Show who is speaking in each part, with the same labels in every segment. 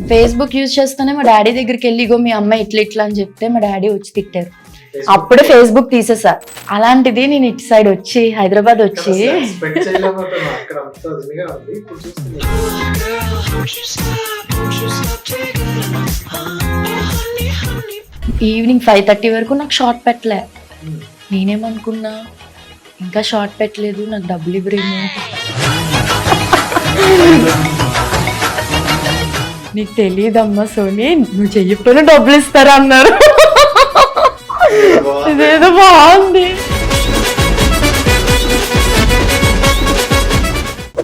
Speaker 1: Facebook use చేస్తూనే మా daddy దగ్గరికి వెళ్ళి ఇగో మీ అమ్మాయి ఇట్లా ఇట్లా అని చెప్తే మా డాడీ వచ్చి తిట్టారు. అప్పుడే ఫేస్బుక్ తీసేసా. అలాంటిది నేను ఇటు సైడ్ వచ్చి హైదరాబాద్ వచ్చి ఈవినింగ్ 5:30 వరకు నాకు షార్ట్ పెట్టలే. నేనేమనుకున్నా ఇంకా షార్ట్ పెట్టలేదు, నాకు డబ్బులు ఇవ్వరేమో. నీకు తెలియదమ్మా సోని, నువ్వు చెయ్యకపోయినా డబ్బులు ఇస్తారా అన్నారు. ఇదేదో బాగుంది.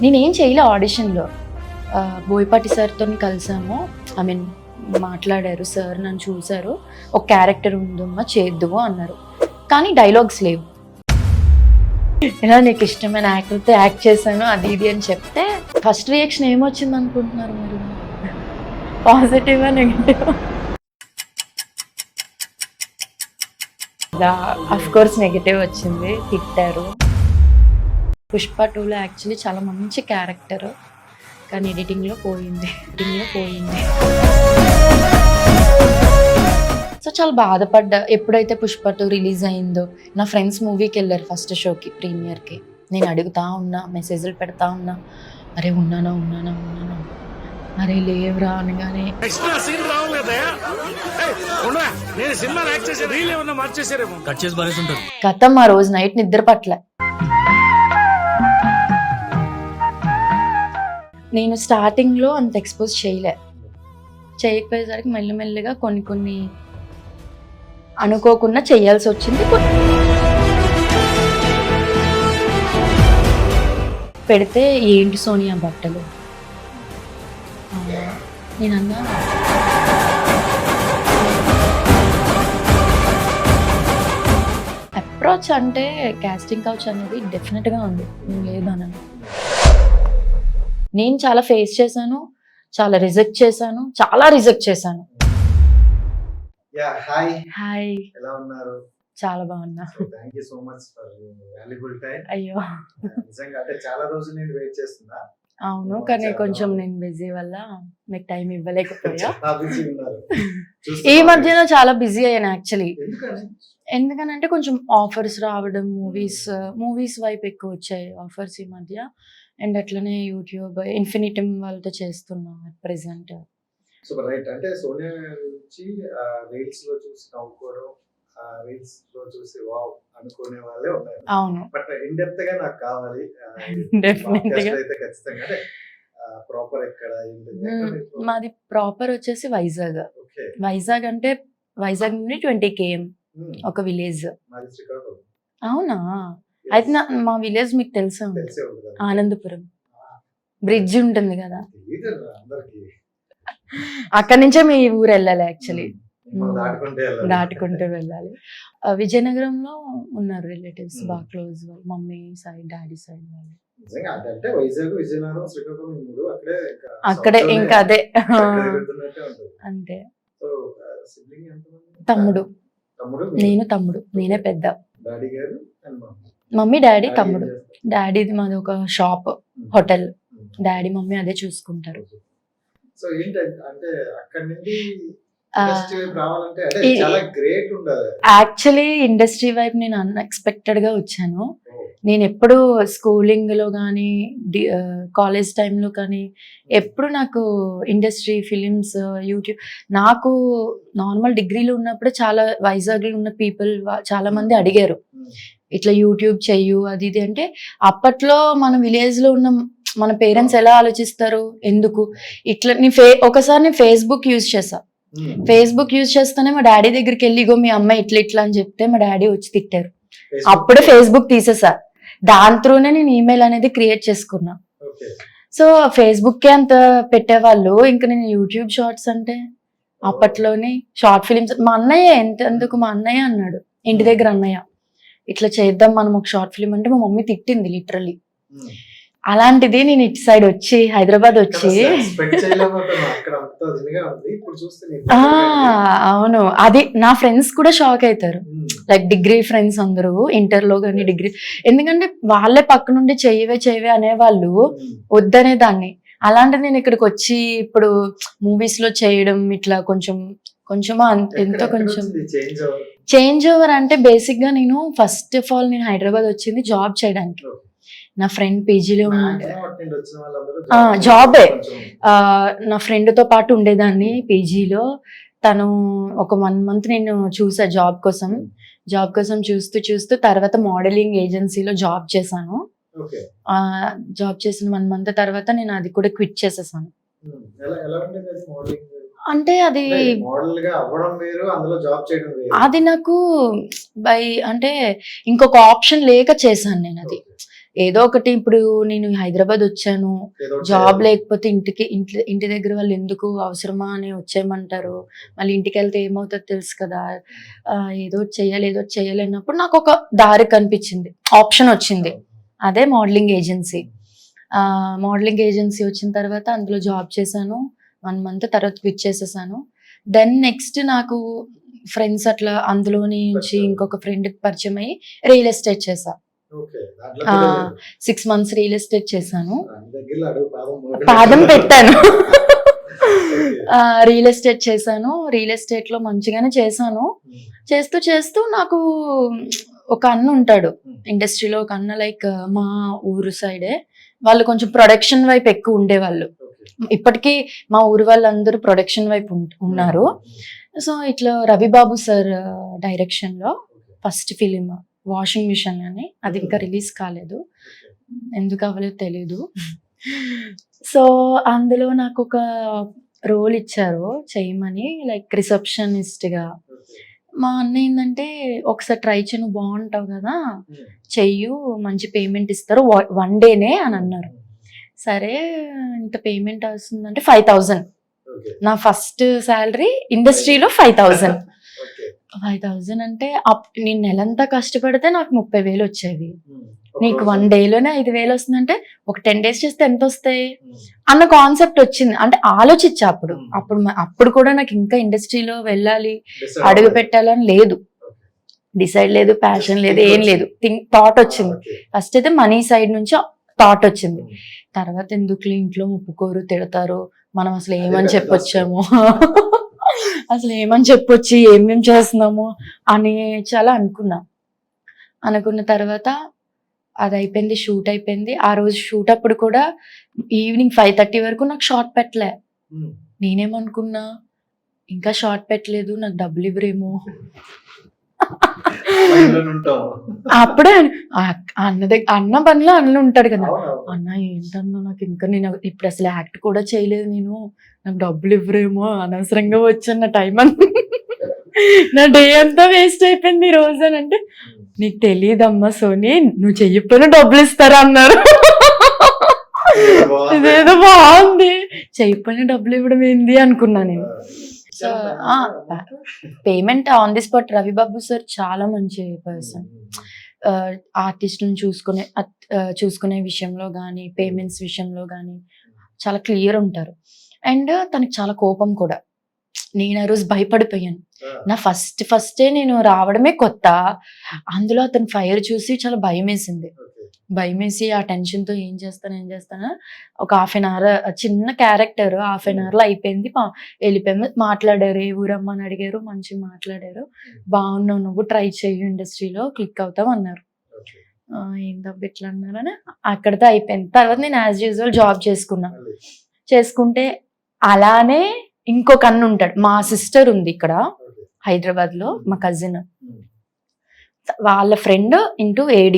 Speaker 1: నేనేం చేయలే ఆడిషన్లో. బోయపాటి సార్తో కలిసాము, ఐ మీన్ మాట్లాడారు సార్, నన్ను చూసారు, ఒక క్యారెక్టర్ ఉందమ్మా చేద్దువు అన్నారు, కానీ డైలాగ్స్ లేవు. ఇలా నీకు ఇష్టమైన యాక్టర్తో యాక్ట్ చేశాను అది ఇది అని చెప్తే ఫస్ట్ రియాక్షన్ ఏమొచ్చింది అనుకుంటున్నారు మీరు? పాజిటివా నెగిటివా? అఫ్ కోర్స్ నెగిటివ్ వచ్చింది, తిట్టారు. పుష్ప 2లో యాక్చువల్లీ చాలా మంచి క్యారెక్టర్, కానీ ఎడిటింగ్లో పోయింది. సో చాలా బాధపడ్డా. ఎప్పుడైతే పుష్ప 2 రిలీజ్ అయిందో నా ఫ్రెండ్స్ మూవీకి వెళ్ళారు ఫస్ట్ షోకి, ప్రీమియర్కి. నేను అడుగుతా ఉన్నా, మెసేజ్లు పెడతా ఉన్నా, అరే ఉన్నానా, అరే లేవురా అనగానే కథం ఆ రోజు నైట్ నిద్ర పట్ల. నేను స్టార్టింగ్లో అంత ఎక్స్పోజ్ చేయకపోయేసరికి మెల్లమెల్లగా కొన్ని అనుకోకుండా చేయాల్సి వచ్చింది. పెడితే ఏంటి సోనియా బట్టలు, నేనన్నా అప్రోచ్ అంటే కాస్టింగ్ కౌచ్ అనేది డెఫినెట్గా ఉంది, నేను లేదన్నాను. నేను చాలా ఫేస్ చేశాను, చాలా రిజెక్ట్ చేశాను. హాయ్,
Speaker 2: ఎలా ఉన్నారు?
Speaker 1: చాలా బాగున్నా.
Speaker 2: Thank you so much for valuable time.
Speaker 1: అయ్యో
Speaker 2: నిజంగా అంటే చాలా రోజులు నేను వెయిట్ చేస్తున్నా.
Speaker 1: అవును, కానీ కొంచెం నేను బిజీ వల్ల మీకు టైం ఇవ్వలేకపోయా. ఈ మధ్యన చాలా బిజీ అయ్యాను యాక్చువల్లీ. ఎందుకనంటే కొంచెం ఆఫర్స్ రావడం, మూవీస్ వైపు ఎక్కువ వచ్చాయి ఆఫర్స్ ఈ మధ్య. అండ్ అట్లనే యూట్యూబ్ ఇన్ఫినిటమ్ వాళ్ళతో చేస్తున్నా ప్రెసెంట్.
Speaker 2: Super right. అంటే సోనియా నుంచి రీల్స్ లో చూసి నవ్వుకోవడం, రీల్స్ లో చూసి వావ్ అనుకునే వాళ్ళే ఉన్నారు.
Speaker 1: అవును,
Speaker 2: బట్ ఇన్ డెప్త్ గా నాకు కావాలి.
Speaker 1: డెఫినెట్గా
Speaker 2: అయితే ఖచ్చితంగా అంటే ప్రాపర్ ఎక్కడ?
Speaker 1: మాది ప్రాపర్ వచ్చేసి వైజాగ్ అంటే వైజాగ్ నుండి 20 km ఒక విలేజ్. అవునా? అయితే మా విలేజ్ మీకు తెలుసా? ఆనందపురం బ్రిడ్జ్ ఉంటుంది కదా, అక్కడి నుంచే మీ ఊరు వెళ్ళాలి యాక్చువల్లీ, దాటుకుంటూ వెళ్ళాలి. విజయనగరంలో ఉన్నారు రిలేటివ్స్, బాగా క్లోజ్ వాళ్ళు, మమ్మీ సైడ్ డాడీ సైడ్ వాళ్ళు. అక్కడే ఇంకా అదే అంతే. తమ్ముడు, నేనే పెద్ద. మమ్మీ డాడీ తమ్ముడు. డాడీది మాది ఒక షాప్, హోటల్. డాడీ మమ్మీ అదే చూసుకుంటారు.
Speaker 2: సో ఏంటంటే అక్కడ నుండి
Speaker 1: యాక్చువల్లీ ఇండస్ట్రీ వైపు నేను అన్ఎక్స్పెక్టెడ్ గా వచ్చాను. నేను ఎప్పుడు స్కూలింగ్ లో కానీ కాలేజ్ టైంలో కానీ ఎప్పుడు నాకు ఇండస్ట్రీ, ఫిలిమ్స్, యూట్యూబ్, నాకు నార్మల్ డిగ్రీలో ఉన్నప్పుడు చాలా వైజాగ్లో ఉన్న పీపుల్ చాలా మంది అడిగారు ఇట్లా యూట్యూబ్ చెయ్యు అది ఇది అంటే. అప్పట్లో మన విలేజ్ లో ఉన్న మన పేరెంట్స్ ఎలా ఆలోచిస్తారు, ఎందుకు ఇట్లా. ఒకసారి నేను ఫేస్బుక్ యూజ్ చేస్తూనే మా డాడీ దగ్గరికి వెళ్ళి ఇగో మీ అమ్మాయి ఇట్లా ఇట్లా అని చెప్తే మా డాడీ వచ్చి తిట్టారు. అప్పుడే ఫేస్బుక్ తీసేసా. దాని త్రూనే నేను ఈమెయిల్ అనేది క్రియేట్ చేసుకున్నా. సో ఫేస్బుక్కే అంత పెట్టేవాళ్ళు, ఇంకా నేను యూట్యూబ్ షార్ట్స్ అంటే అప్పట్లోని షార్ట్ ఫిలిమ్స్. మా అన్నయ్య ఎందుకు మా అన్నయ్య అన్నాడు, ఇంటి దగ్గర అన్నయ్య ఇట్లా చేద్దాం మనం ఒక షార్ట్ ఫిలిం అంటే మా మమ్మీ తిట్టింది లిటరల్లీ. అలాంటిది నేను ఇటు సైడ్ వచ్చి హైదరాబాద్ వచ్చి అవును, అది నా ఫ్రెండ్స్ కూడా షాక్ అవుతారు. లైక్ డిగ్రీ ఫ్రెండ్స్ అందరూ, ఇంటర్ లో కానీ డిగ్రీ, ఎందుకంటే వాళ్ళే పక్క నుండి చెయ్యవే అనేవాళ్ళు, వద్దనే దాన్ని. అలాంటిది నేను ఇక్కడికి వచ్చి ఇప్పుడు మూవీస్ లో చేయడం ఇట్లా కొంచెం ఎంతో కొంచెం
Speaker 2: చేంజ్
Speaker 1: చేంజ్ ఓవర్ అంటే బేసిక్ గా నేను ఫస్ట్ ఆఫ్ ఆల్ నేను హైదరాబాద్ వచ్చింది జాబ్ చేయడానికి. నా ఫ్రెండ్ పీజీలో
Speaker 2: వచ్చిన వాళ్ళందరూ
Speaker 1: జాబే.
Speaker 2: కొంచెం
Speaker 1: నా ఫ్రెండ్ తో పాటు ఉండేదాన్ని పీజీలో. తను ఒక 1 month నేను చూసా జాబ్ కోసం చూస్తూ తర్వాత మోడలింగ్ ఏజెన్సీలో జాబ్ చేశాను.
Speaker 2: ఓకే.
Speaker 1: జాబ్ చేసిన 1 month తర్వాత నేను అది కూడా క్విట్ చేసేసాను.
Speaker 2: ఎలా ఉండేది అది మోడలింగ్?
Speaker 1: అంటే అది
Speaker 2: మోడల్ గా అవ్వడం వేరు, అందులో జాబ్ చేయడం వేరు.
Speaker 1: అది నాకు అంటే ఇంకొక ఆప్షన్ లేక చేశాను నేను అది. ఏదో ఒకటి ఇప్పుడు నేను హైదరాబాద్ వచ్చాను,
Speaker 2: ఏదో ఒకటి
Speaker 1: జాబ్
Speaker 2: చేయాలి.
Speaker 1: లేకపోతే ఇంటి దగ్గర వాళ్ళు ఎందుకు అవసరమా అని వచ్చేయమంటారు, మళ్ళీ ఇంటికి వెళ్తే ఏమవుతుందో తెలుసు కదా, ఏదో ఒకటి చేయాలి అన్నప్పుడు నాకు ఒక దారి కనిపించింది, ఆప్షన్ వచ్చింది. అదే మోడలింగ్ ఏజెన్సీ. మోడలింగ్ ఏజెన్సీ వచ్చిన తర్వాత అందులో జాబ్ చేశాను 1 month, తర్వాత క్విట్ చేసేసాను. దెన్ నెక్స్ట్ నాకు ఫ్రెండ్స్ అట్లా అందులో నుంచి ఇంకొక ఫ్రెండ్ పరిచయం అయ్యి రియల్ ఎస్టేట్ చేశా.
Speaker 2: ఓకే. దాంట్లో కూడా లేదు.
Speaker 1: 6 months రియల్ ఎస్టేట్ చేశాను.
Speaker 2: అన్ని దగ్గరలో అడుగు
Speaker 1: పాదం పెట్టాను.
Speaker 2: ఓకే.
Speaker 1: రియల్ ఎస్టేట్ చేశాను. రియల్ ఎస్టేట్ లో మంచిగానే చేశాను. చేస్తూ నాకు ఒక అన్న ఉంటాడు ఇండస్ట్రీలో, ఒక అన్న లైక్ మా ఊరు సైడే. వాళ్ళు కొంచెం ప్రొడక్షన్ వైపు ఎక్కువ ఉండేవాళ్ళు.
Speaker 2: ఓకే.
Speaker 1: ఇప్పటికీ మా ఊరు వాళ్ళందరూ ప్రొడక్షన్ వైపు ఉన్నారు. సో ఇట్లా రవిబాబు సార్ డైరెక్షన్ లో ఫస్ట్ ఫిలిం వాషింగ్ మిషన్ అని, అది ఇంకా రిలీజ్ కాలేదు, ఎందుకు అవ్వలేదు తెలీదు. సో అందులో నాకు ఒక రోల్ ఇచ్చారు చేయమని, లైక్ రిసెప్షనిస్ట్ గా. మా అన్న ఏంటంటే ఒకసారి ట్రై చేయి, నువ్వు బాగుంటావు కదా, చెయ్యు, మంచి పేమెంట్ ఇస్తారు 1 dayనే అని అన్నారు. సరే ఇంత పేమెంట్ వస్తుందంటే 5,000.
Speaker 2: ఓకే.
Speaker 1: నా ఫస్ట్ శాలరీ ఇండస్ట్రీలో 5,000.
Speaker 2: ఓకే.
Speaker 1: 5,000 అంటే నేను నెలంతా కష్టపడితే నాకు 30,000 వచ్చేవి.
Speaker 2: ఒక
Speaker 1: నీకు
Speaker 2: రోజు
Speaker 1: 1 dayలోనే 5,000 వస్తుందంటే ఒక 10 days చేస్తే ఎంత వస్తాయి అన్న కాన్సెప్ట్ వచ్చింది. అంటే ఆలోచించా అప్పుడు కూడా నాకు ఇంకా ఇండస్ట్రీలో వెళ్ళాలి,
Speaker 2: decide
Speaker 1: అడుగు
Speaker 2: అవ్వాలి.
Speaker 1: పెట్టాలని లేదు,
Speaker 2: ఓకే.
Speaker 1: డిసైడ్ లేదు, ప్యాషన్ లేదు, ఏం లేదు, థాట్ వచ్చింది.
Speaker 2: ఓకే.
Speaker 1: ఫస్ట్ అయితే మనీ సైడ్ నుంచి థాట్ వచ్చింది. తర్వాత ఎందుకు ఇంట్లో ఒప్పుకోరు, తిడతారు, మనం అసలు ఏమని చెప్పొచ్చాము, అసలు ఏమని చెప్పొచ్చి ఏమేం చేస్తున్నాము అని చాలా అనుకున్న తర్వాత అది అయిపోయింది, షూట్ అయిపోయింది. ఆ రోజు షూట్ అప్పుడు కూడా ఈవినింగ్ 5:30 వరకు నాకు షార్ట్ పెట్టలే. నేనేమనుకున్నా, ఇంకా షార్ట్ పెట్టలేదు, నాకు డబ్బులు ఇవ్వరేమో.
Speaker 2: మైండ్లోనే ఉంటాం.
Speaker 1: అప్పుడే అన్న పనిలో అన్న ఉంటాడు కదా,
Speaker 2: అవునవును.
Speaker 1: అన్న ఏంటన్నా నాకు ఇంకా, నేను ఇప్పుడు అసలు యాక్ట్ కూడా చేయలేదు, నాకు డబ్బులు ఇవ్వరేమో, అనవసరంగా వచ్చాను టైం అని, నా డే అంతా వేస్ట్ అయిపోయింది ఈ రోజు అని అంటే, నీకు తెలియదమ్మా సోని, నువ్వు చెయ్యకపోయినా డబ్బులు ఇస్తారా అన్నారు. ఇదేదో బాగుంది, చెయ్యకపోయినా డబ్బులు ఇవ్వడం ఏంది అనుకున్నా నేను. So payment on the spot. Ravibabu sir చాలా మంచి పర్సన్. ఆర్టిస్టులను చూసుకునే విషయంలో కానీ, పేమెంట్స్ విషయంలో కానీ చాలా క్లియర్ ఉంటారు. అండ్ తనకి చాలా కోపం కూడా. నేను ఆ రోజు భయపడిపోయాను. నా ఫస్టే నేను రావడమే కొత్త, అందులో అతను ఫైర్ చూసి చాలా భయమేసి ఆ టెన్షన్తో ఏం చేస్తానా ఒక 1/2 hour చిన్న క్యారెక్టర్ 1/2 hour లో అయిపోయింది. వెళ్ళిపోయాము. మాట్లాడారు, ఏ ఊరమ్మ అని అడిగారు, మంచిగా మాట్లాడారు, బాగున్నావు, నువ్వు ట్రై చెయ్యి, ఇండస్ట్రీలో క్లిక్ అవుతావు అన్నారు. ఏంటబ్బా ఇట్లా అన్నారని అక్కడితో అయిపోయింది. తర్వాత నేను యాజ్ యూజువల్ జాబ్ చేసుకుంటే అలానే ఇంకొక అన్న ఉంటాడు. మా సిస్టర్ ఉంది ఇక్కడ హైదరాబాద్ లో, మా కజిన్, వాళ్ళ ఫ్రెండ్ AD.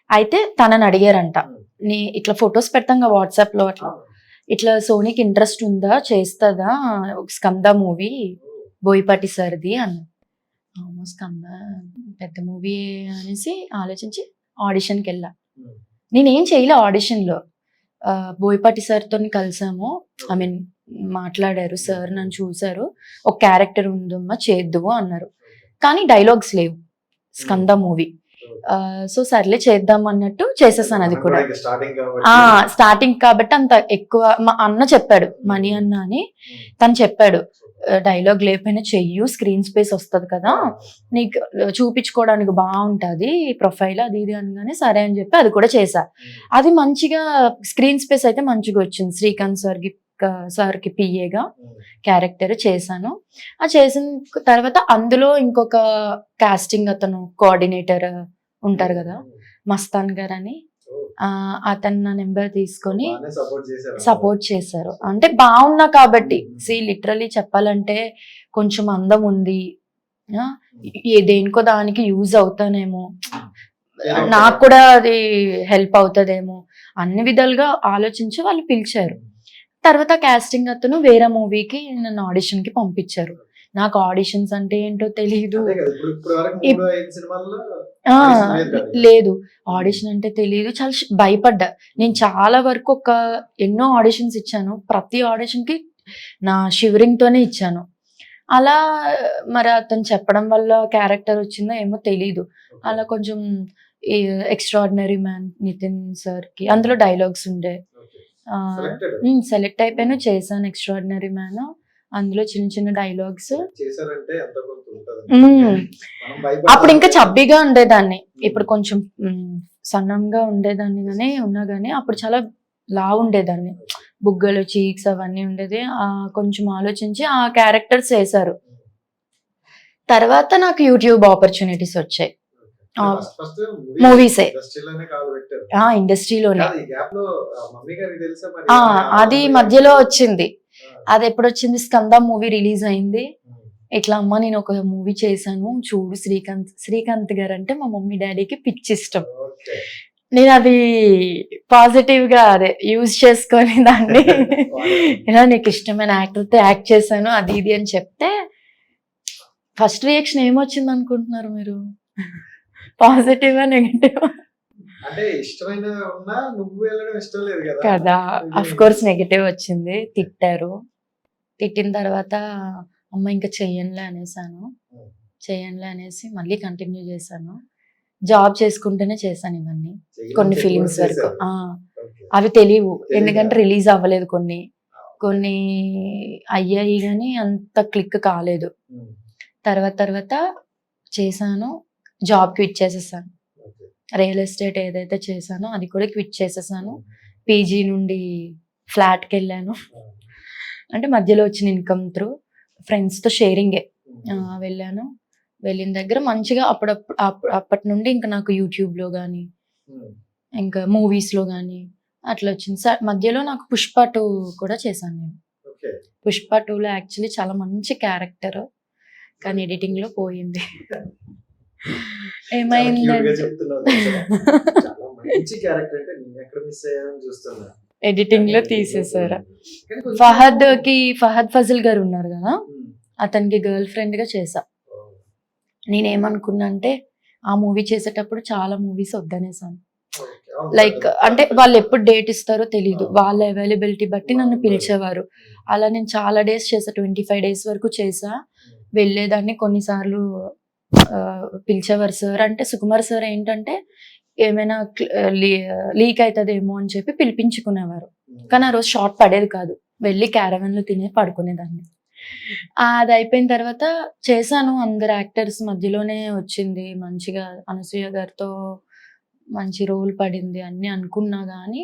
Speaker 1: అయితే తనని అడిగారంట, ఇట్లా ఫొటోస్ పెడతాం కదా వాట్సాప్ లో, ఇట్లా సోనీకి ఇంట్రెస్ట్ ఉందా, చేస్తుందా స్కంద మూవీ బోయపాటి సార్ది అన్న. స్కంద పెద్ద మూవీ అనేసి ఆలోచించి ఆడిషన్కి వెళ్ళా. నేనేం చేయలే ఆడిషన్లో, బోయపాటి సార్తో కలిసాము, ఐ మీన్ మాట్లాడారు సార్, నన్ను చూసారు, ఒక క్యారెక్టర్ ఉందమ్మా చేద్దువు అన్నారు, కానీ డైలాగ్స్ లేవు. స్కంద మూవీ సో సర్లే చేద్దాం అన్నట్టు చేసేసాను అది కూడా.
Speaker 2: స్టార్టింగ్
Speaker 1: స్టార్టింగ్ కాబట్టి అంత ఎక్కువ మా అన్న చెప్పాడు, మణి అన్న అని తను చెప్పాడు, డైలాగ్ లేకపోయినా చెయ్యు, స్క్రీన్ స్పేస్ వస్తుంది కదా నీకు, చూపించుకోవడానికి బాగుంటది ప్రొఫైల్ అది ఇది అనగానే సరే అని చెప్పి అది కూడా చేశా. అది మంచిగా స్క్రీన్ స్పేస్ అయితే మంచిగా వచ్చింది. శ్రీకాంత్ సార్కి పిఏగా క్యారెక్టర్ చేశాను. ఆ చేసిన తర్వాత అందులో ఇంకొక కాస్టింగ్ అతను కోఆర్డినేటర్ ఉంటారు కదా మస్తాన్ గారు అని, అతను నా నెంబర్ తీసుకొని సపోర్ట్ చేశారు. అంటే బాగున్నా కాబట్టి లిటరలీ చెప్పాలంటే కొంచెం అందం ఉంది, దేనికో దానికి యూజ్ అవుతానేమో, నాకు కూడా అది హెల్ప్ అవుతుందేమో అన్ని విధాలుగా ఆలోచించి వాళ్ళు పిలిచారు. తర్వాత కాస్టింగ్ అతను వేరే మూవీకి నన్ను ఆడిషన్ కి పంపించారు. నాకు ఆడిషన్స్ అంటే ఏంటో తెలియదు, లేదు ఆడిషన్ అంటే తెలియదు, చాలా భయపడ్డా నేను. చాలా వరకు ఎన్నో ఆడిషన్స్ ఇచ్చాను, ప్రతి ఆడిషన్ కి నా షివరింగ్ తోనే ఇచ్చాను. అలా మరి అతను చెప్పడం వల్ల క్యారెక్టర్ వచ్చిందో ఏమో తెలీదు. అలా కొంచెం ఎక్స్ట్రాడినరీ మ్యాన్ నితిన్ సార్ కి అందులో డైలాగ్స్ ఉండే, సెలెక్ట్ అయిపోయాను, చేశాను ఎక్స్ట్రాడినరీ మ్యాన్. అందులో చిన్న చిన్న డైలాగ్స్. అప్పుడు ఇంకా చబ్బీగా ఉండేదాన్ని, ఇప్పుడు కొంచెం సన్నంగా ఉండేదాన్ని కానీ ఉన్నా కానీ అప్పుడు చాలా లావు ఉండేదాన్ని, బుగ్గలు చీక్స్ అవన్నీ ఉండేది. కొంచెం ఆలోచించి ఆ క్యారెక్టర్స్ వేశారు. తర్వాత నాకు యూట్యూబ్ ఆపర్చునిటీస్ వచ్చాయి, మూవీసే ఇండస్ట్రీలోనే. అది మధ్యలో వచ్చింది, అది ఎప్పుడు వచ్చింది, స్కంద మూవీ రిలీజ్ అయింది. ఇట్లా అమ్మ నేను ఒక మూవీ చేశాను చూడు, శ్రీకాంత్ గారు అంటే మా మమ్మీ డాడీకి పిచ్చి ఇష్టం. నేను అది పాజిటివ్ గా అదే యూజ్ చేసుకొని దాన్ని ఇలా నీకు ఇష్టమైన యాక్టర్తో యాక్ట్ చేశాను అది ఇది అని చెప్తే ఫస్ట్ రియాక్షన్ ఏమొచ్చింది అనుకుంటున్నారు మీరు? పాజిటివ్ నెగటివ్
Speaker 2: అంటే ఇష్టమైన ఉన్నా నువ్వు వెళ్ళడం ఇష్టం లేదు
Speaker 1: కదా. అఫ్ కోర్స్ నెగటివ్ వచ్చింది, తిట్టారు. తిట్టిన తర్వాత అమ్మ ఇంకా చెయ్యనులే అనేసి మళ్ళీ కంటిన్యూ చేశాను. జాబ్ చేసుకుంటూనే చేశాను ఇవన్నీ, కొన్ని ఫిలిమ్స్ వరకు. అవి తెలియవు ఎందుకంటే రిలీజ్ అవ్వలేదు, కొన్ని అయ్యాయి కానీ అంత క్లిక్ కాలేదు. తర్వాత చేశాను, జాబ్ క్విట్ చేసేసాను. రియల్ ఎస్టేట్ ఏదైతే చేశానో అది కూడా క్విట్ చేసేసాను. పీజీ నుండి ఫ్లాట్కి వెళ్ళాను, అంటే మధ్యలో వచ్చిన ఇన్కమ్ త్రూ ఫ్రెండ్స్తో షేరింగే వెళ్ళాను. వెళ్ళిన దగ్గర మంచిగా అప్పటి నుండి ఇంకా నాకు యూట్యూబ్లో కానీ ఇంకా మూవీస్లో కానీ అట్లా వచ్చింది. మధ్యలో నాకు పుష్ప 2 కూడా చేశాను నేను. పుష్ప 2లో యాక్చువల్లీ చాలా మంచి క్యారెక్టర్, కానీ ఎడిటింగ్లో పోయింది. ఏమైందంటే ఎడిటింగ్ లో తీసేసారు. ఫహద్ ఫజిల్ గారు ఉన్నారు కదా, అతనికి గర్ల్ ఫ్రెండ్ గా చేసా. నేనేమనుకున్నా అంటే ఆ మూవీ చేసేటప్పుడు చాలా మూవీస్ వద్దనేసాను. లైక్ అంటే వాళ్ళు ఎప్పుడు డేట్ ఇస్తారో తెలీదు, వాళ్ళ అవైలబిలిటీ బట్టి నన్ను పిలిచేవారు. అలా నేను చాలా డేస్ చేసా, 25 days వరకు చేసా. వెళ్ళేదాన్ని, కొన్నిసార్లు పిలిచేవారు సార్. అంటే సుకుమార్ సార్ ఏంటంటే ఏమైనా లీక్ అవుతుందేమో అని చెప్పి పిలిపించుకునేవారు, కానీ ఆ రోజు షార్ట్ పడేది కాదు, వెళ్ళి క్యారవెన్లో తినే పడుకునేదాన్ని. అది అయిపోయిన తర్వాత చేశాను, అందరు యాక్టర్స్ మధ్యలోనే వచ్చింది మంచిగా, అనసూయ గారితో మంచి రోల్ పడింది అన్ని అనుకున్నా. కానీ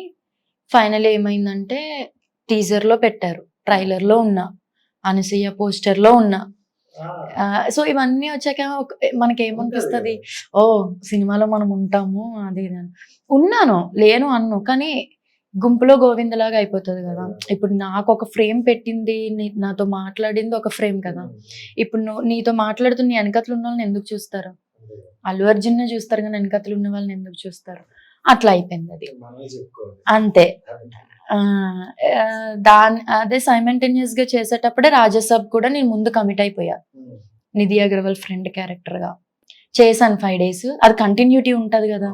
Speaker 1: ఫైనల్ ఏమైందంటే టీజర్లో పెట్టారు, ట్రైలర్లో ఉన్నా, అనసూయ పోస్టర్లో ఉన్నా. సో ఇవన్నీ వచ్చాక మనకేమనిపిస్తుంది, ఓ సినిమాలో మనం ఉంటాము అది ఉన్నాను లేను అన్ను, కానీ గుంపులో గోవిందలాగా అయిపోతుంది కదా. ఇప్పుడు నాకు ఒక ఫ్రేమ్ పెట్టింది, నాతో మాట్లాడింది ఒక ఫ్రేమ్ కదా. ఇప్పుడు నీతో మాట్లాడుతున్న నీ వెనకతలు ఉన్న వాళ్ళని ఎందుకు చూస్తారు? అల్లు అర్జున్ చూస్తారు కానీ వెనకతలు ఉన్న వాళ్ళని ఎందుకు చూస్తారు? అట్లా అయిపోయింది అది, అంతే. అదే సైమల్టేనియస్ గా చేసేటప్పుడే రాజాసాబ్ కూడా నేను ముందు కమిట్ అయిపోయా, నిధి అగర్వాల్ ఫ్రెండ్ క్యారెక్టర్ గా చేశాను 5 days. అది కంటిన్యూటీ ఉంటది కదా,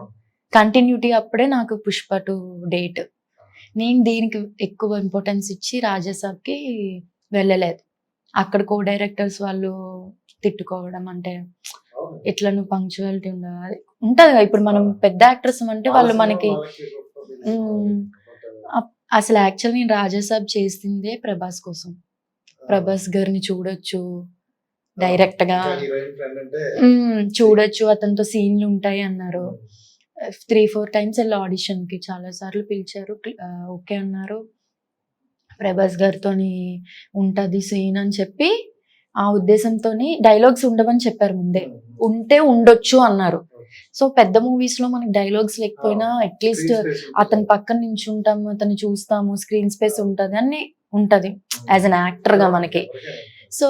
Speaker 1: కంటిన్యూటీ అప్పుడే నాకు పుష్ప 2 డేట్. నేను దీనికి ఎక్కువ ఇంపార్టెన్స్ ఇచ్చి రాజాసాబ్కి వెళ్ళలేదు. అక్కడ కో డైరెక్టర్స్ వాళ్ళు తిట్టుకోవడం, అంటే ఇట్లా నువ్వు పంక్చువాలిటీ ఉండాలి ఉంటది కదా. ఇప్పుడు మనం పెద్ద యాక్టర్స్ అంటే వాళ్ళు మనకి అసలు యాక్చువల్ నేను రాజాసాబ్ చేసిందే ప్రభాస్ కోసం. ప్రభాస్ గారిని చూడొచ్చు డైరెక్ట్ గా, చూడొచ్చు, అతనితో సీన్లు ఉంటాయి అన్నారు. 3-4 టైమ్స్ వెళ్ళి ఆడిషన్ కి, చాలా సార్లు పిలిచారు, ఓకే అన్నారు. ప్రభాస్ గారితో ఉంటది సీన్ అని చెప్పి ఆ ఉద్దేశంతో డైలాగ్స్ ఉండవని చెప్పారు ముందే, ఉంటే ఉండొచ్చు అన్నారు. సో పెద్ద మూవీస్ లో మనకి డైలాగ్స్ లేకపోయినా అట్లీస్ట్ అతని పక్కన నించుంటాము, అతన్ని చూస్తాము, స్క్రీన్ స్పేస్ ఉంటది అని ఉంటది యాజ్ అన్ యాక్టర్ గా మనకి. సో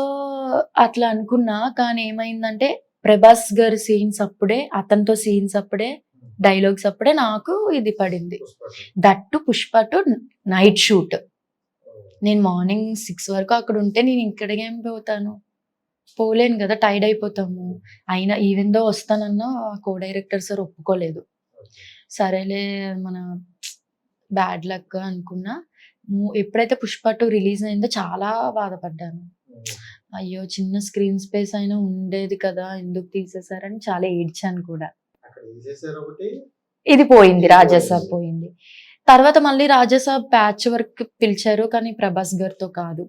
Speaker 1: అట్లా అనుకున్నా, కానీ ఏమైందంటే ప్రభాస్ గారి సీన్స్ అప్పుడే, అతనితో సీన్స్ అప్పుడే, డైలాగ్స్ అప్పుడే నాకు ఇది పడింది. That Pushpa to night shoot. నేను మార్నింగ్ 6 వరకు అక్కడ ఉంటే నేను ఇక్కడికి ఏం పోతాను, పోలేను కదా, టైర్డ్ అయిపోతాము. అయినా ఈవెన్ దో వస్తానన్నా కో డైరెక్టర్ సార్ ఒప్పుకోలేదు. సరేలే మన బ్యాడ్ లక్ అనుకున్నా. ఎప్పుడైతే పుష్ప 2 రిలీజ్ అయిందో చాలా బాధపడ్డాను. అయ్యో చిన్న స్క్రీన్ స్పేస్ అయినా ఉండేది కదా, ఎందుకు తీసేసారని చాలా ఏడ్చాను కూడా. ఇది పోయింది, రాజాసాబ్ పోయింది. తర్వాత మళ్ళీ రాజాసాబ్ ప్యాచ్ వర్క్ పిలిచారు, కానీ ప్రభాస్ గారితో కాదు,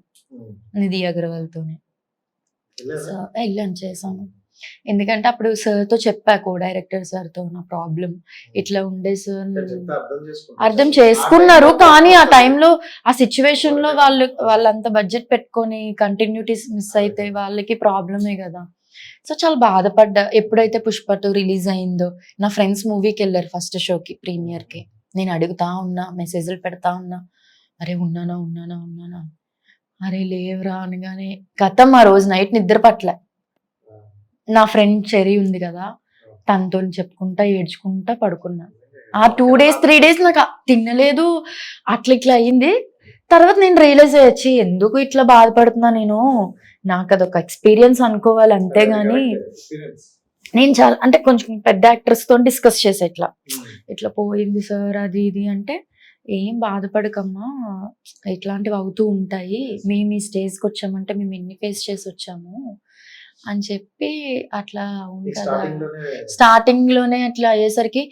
Speaker 1: నిధి అగర్వాల్తోనే. వెళ్ళాను, చేశాను. ఎందుకంటే అప్పుడు సార్ తో చెప్పా, కో డైరెక్టర్ సార్ తో నా ప్రాబ్లం ఇట్లా ఉండే సార్, అర్థం చేసుకున్నారు. కానీ ఆ టైంలో ఆ సిచ్యువేషన్ లో వాళ్ళంత బడ్జెట్ పెట్టుకొని కంటిన్యూటీస్ మిస్ అయితే వాళ్ళకి ప్రాబ్లమే కదా. సో చాలా బాధపడ్డా. ఎప్పుడైతే పుష్ప 2 రిలీజ్ అయిందో, నా ఫ్రెండ్స్ మూవీకి వెళ్ళారు ఫస్ట్ షోకి, ప్రీమియర్ కి. నేను అడుగుతా ఉన్నా, మెసేజ్లు పెడతా ఉన్నా, అరే ఉన్నానా ఉన్నానా ఉన్నానా, అరే లేవురా అనగానే కథం. ఆ రోజు నైట్ నిద్ర పట్ల. నా ఫ్రెండ్ చెరీ ఉంది కదా, తనతో చెప్పుకుంటా ఏడ్చుకుంటా పడుకున్నా. ఆ 2 days 3 days నాకు తినలేదు, అట్లా ఇట్లా అయింది. తర్వాత నేను రియలైజ్ అయ్యొచ్చి, ఎందుకు ఇట్లా బాధపడుతున్నా నేను, నాకు అదొక ఎక్స్పీరియన్స్ అనుకోవాలి అంతేగాని. నేను చాలా అంటే కొంచెం పెద్ద యాక్టర్స్ తో డిస్కస్ చేసా, ఇట్లా ఇట్లా పోయింది సార్ అది ఇది అంటే, ఏం బాధపడకమ్మా, ఇట్లాంటివి అవుతూ ఉంటాయి, మేము ఈ స్టేజ్కి వచ్చామంటే మేము ఎన్ని ఫేస్ చేసి వచ్చాము అని చెప్పి అట్లా ఉంటుందా. స్టార్టింగ్ లోనే అట్లా అయ్యేసరికి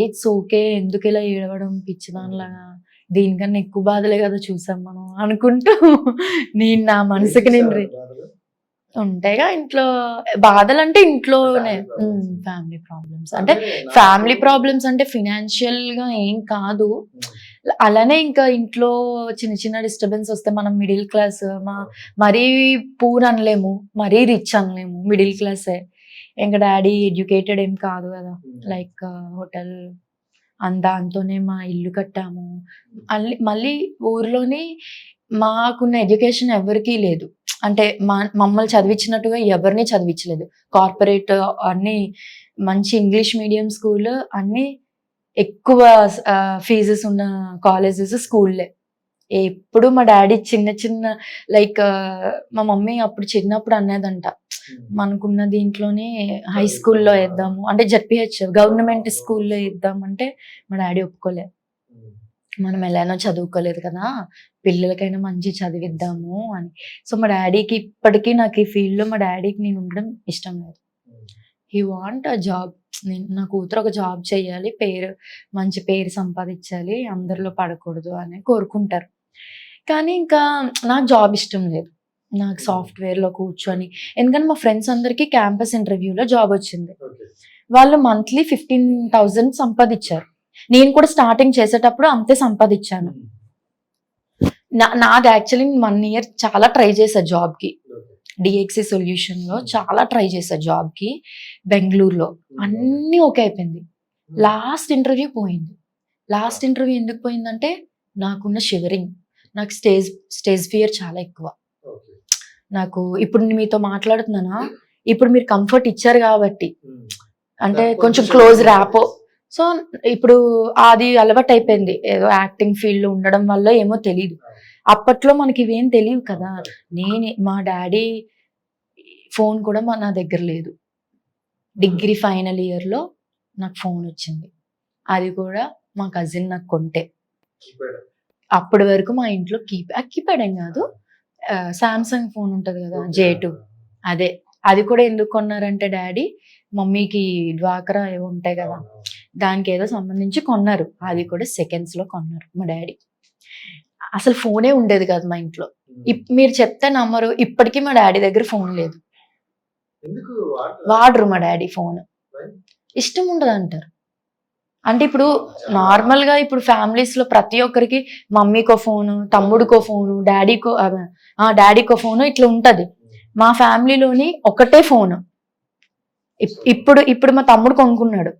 Speaker 1: ఇట్స్ ఓకే, ఎందుకు ఇలా ఏడవడం పిచ్చిదానిలాగా, దీనికన్నా ఎక్కువ బాధలే కదా చూసాం మనం అనుకుంటూ నేను నా మనసుకి నేను ఉంటాయిగా ఇంట్లో బాధలు. అంటే ఇంట్లోనే ఫ్యామిలీ ప్రాబ్లమ్స్, అంటే ఫ్యామిలీ ప్రాబ్లమ్స్ అంటే ఫినాన్షియల్ గా ఏం కాదు, అలానే ఇంకా ఇంట్లో చిన్న చిన్న డిస్టర్బెన్స్ వస్తే, మనం మిడిల్ క్లాస్, మరీ పూర్ అనలేము, మరీ రిచ్ అనలేము, మిడిల్ క్లాసే. ఇంకా డాడీ ఎడ్యుకేటెడ్ ఏం కాదు కదా, లైక్ హోటల్ దాంతోనే మా ఇల్లు కట్టాము. మళ్ళీ ఊర్లోని మాకున్న ఎడ్యుకేషన్ ఎవరికీ లేదు, అంటే మమ్మల్ని చదివించినట్టుగా ఎవరిని చదివించలేదు. కార్పొరేట్ అన్ని మంచి ఇంగ్లీష్ మీడియం స్కూల్, అన్ని ఎక్కువ ఫీజెస్ ఉన్న కాలేజెస్, స్కూల్లే. ఎప్పుడు మా డాడీ చిన్న చిన్న లైక్ మా మమ్మీ అప్పుడు చిన్నప్పుడు అనేదంట, మనకున్న దీంట్లోనే హై స్కూల్లో వేద్దాము, అంటే జడ్పిహెచ్ గవర్నమెంట్ స్కూల్లో వేద్దామంటే మా డాడీ ఒప్పుకోలేదు. మనం ఎలానో చదువుకోలేదు కదా, పిల్లలకైనా మంచి చదివిద్దాము అని. సో మా డాడీకి ఇప్పటికీ నాకు ఈ ఫీల్డ్ లో మా డాడీకి నేను ఉండడం ఇష్టం లేదు. హీ వాంట్ అ జాబ్, నా కూతురు ఒక జాబ్ చేయాలి, మంచి పేరు సంపాదించాలి, అందరిలో పడకూడదు అని కోరుకుంటారు. కానీ ఇంకా నాకు జాబ్ ఇష్టం లేదు, నాకు సాఫ్ట్వేర్ లో కూర్చొని. ఎందుకంటే మా ఫ్రెండ్స్ అందరికీ క్యాంపస్ ఇంటర్వ్యూలో జాబ్ వచ్చింది, వాళ్ళు మంత్లీ 15,000 సంపాదించారు. నేను కూడా స్టార్టింగ్ చేసేటప్పుడు అంతే సంపాదించాను. నాది యాక్చువల్లీ 1 year చాలా ట్రై చేశా జాబ్ కి, డిఎక్సి సొల్యూషన్ లో చాలా ట్రై చేశా జాబ్ కి బెంగళూరులో. అన్ని ఓకే అయిపోయింది, లాస్ట్ ఇంటర్వ్యూ పోయింది. లాస్ట్ ఇంటర్వ్యూ ఎందుకు పోయిందంటే, నాకున్న షివరింగ్, నాకు స్టేజ్ ఫియర్ చాలా ఎక్కువ. నాకు ఇప్పుడు మీతో మాట్లాడుతున్నానా, ఇప్పుడు మీరు కంఫర్ట్ ఇచ్చారు కాబట్టి, అంటే కొంచెం క్లోజ్ ర్యాపో. సో ఇప్పుడు అది అలవాటు అయిపోయింది, ఏదో యాక్టింగ్ ఫీల్డ్ లో ఉండడం వల్ల ఏమో తెలియదు. అప్పట్లో మనకి ఇవేం తెలియదు కదా. మా డాడీ ఫోన్ కూడా నా దగ్గర లేదు. డిగ్రీ ఫైనల్ ఇయర్ లో నాకు ఫోన్ వచ్చింది, అది కూడా మా కజిన్ నాకు కొంటే. అప్పటి వరకు మా ఇంట్లో కీప్యాడ్ ఏం కాదు, సామ్సంగ్ ఫోన్ ఉంటది కదా J2, అదే. అది కూడా ఎందుకు కొన్నారంటే డాడీ, మమ్మీకి డ్వాక్రా ఏవో ఉంటాయి కదా, దానికి ఏదో సంబంధించి కొన్నారు. అది కూడా సెకండ్స్ లో కొన్నారు మా డాడీ. అసలు ఫోనే ఉండేది కాదు మా ఇంట్లో. మీరు చెప్తే నమ్మరు, ఇప్పటికీ మా డాడీ దగ్గర ఫోన్ లేదు.
Speaker 2: ఎందుకు
Speaker 1: వాడరు మా డాడీ ఫోన్, ఇష్టం ఉండదు అంటారు. అంటే ఇప్పుడు నార్మల్ గా ఇప్పుడు ఫ్యామిలీస్ లో ప్రతి ఒక్కరికి మమ్మీకో ఫోను, తమ్ముడికో ఫోను, డాడీకో ఫోను ఇట్లా ఉంటది. మా ఫ్యామిలీలోని ఒకటే ఫోను. ఇప్పుడు మా తమ్ముడు కొనుక్కున్నాడు,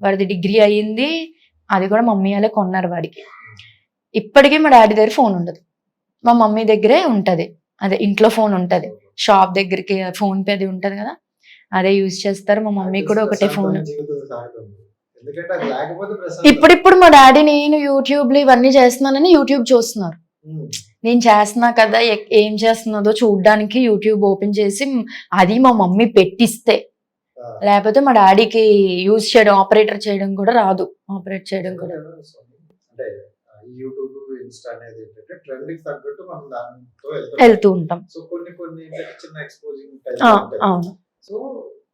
Speaker 1: వాడిది డిగ్రీ అయ్యింది, అది కూడా మమ్మీ వాళ్ళే కొన్నారు వాడికి. ఇప్పటికీ మా డాడీ దగ్గర ఫోన్ ఉండదు, మా మమ్మీ దగ్గరే ఉంటది. అదే ఇంట్లో ఫోన్ ఉంటది, షాప్ దగ్గరికి ఫోన్ పే అది ఉంటది కదా, అదే యూజ్ చేస్తారు. మా మమ్మీ కూడా ఒకటే ఫోన్. ఇప్పుడు మా డాడీ నేను యూట్యూబ్ లో ఇవన్నీ చేస్తున్నానని యూట్యూబ్ చూస్తున్నారు. నేను చేస్తున్నా కదా, ఏం చేస్తున్నదో చూడడానికి యూట్యూబ్ ఓపెన్ చేసి అది మా మమ్మీ పెట్టిస్తే, లేకపోతే మా డాడీకి యూజ్ చేయడం, ఆపరేటర్ చేయడం కూడా రాదు. ఆపరేట్ చేయడం కూడా
Speaker 2: యూట్యూబ్, ఇన్స్టా అనేది ఏంటంటే ట్రెండింగ్ తగ్గట్టు మనం దాంతో
Speaker 1: వెళ్తూ ఉంటాం.
Speaker 2: సో కొన్ని చిన్న ఎక్స్పోజింగ్.
Speaker 1: అవును.
Speaker 2: సో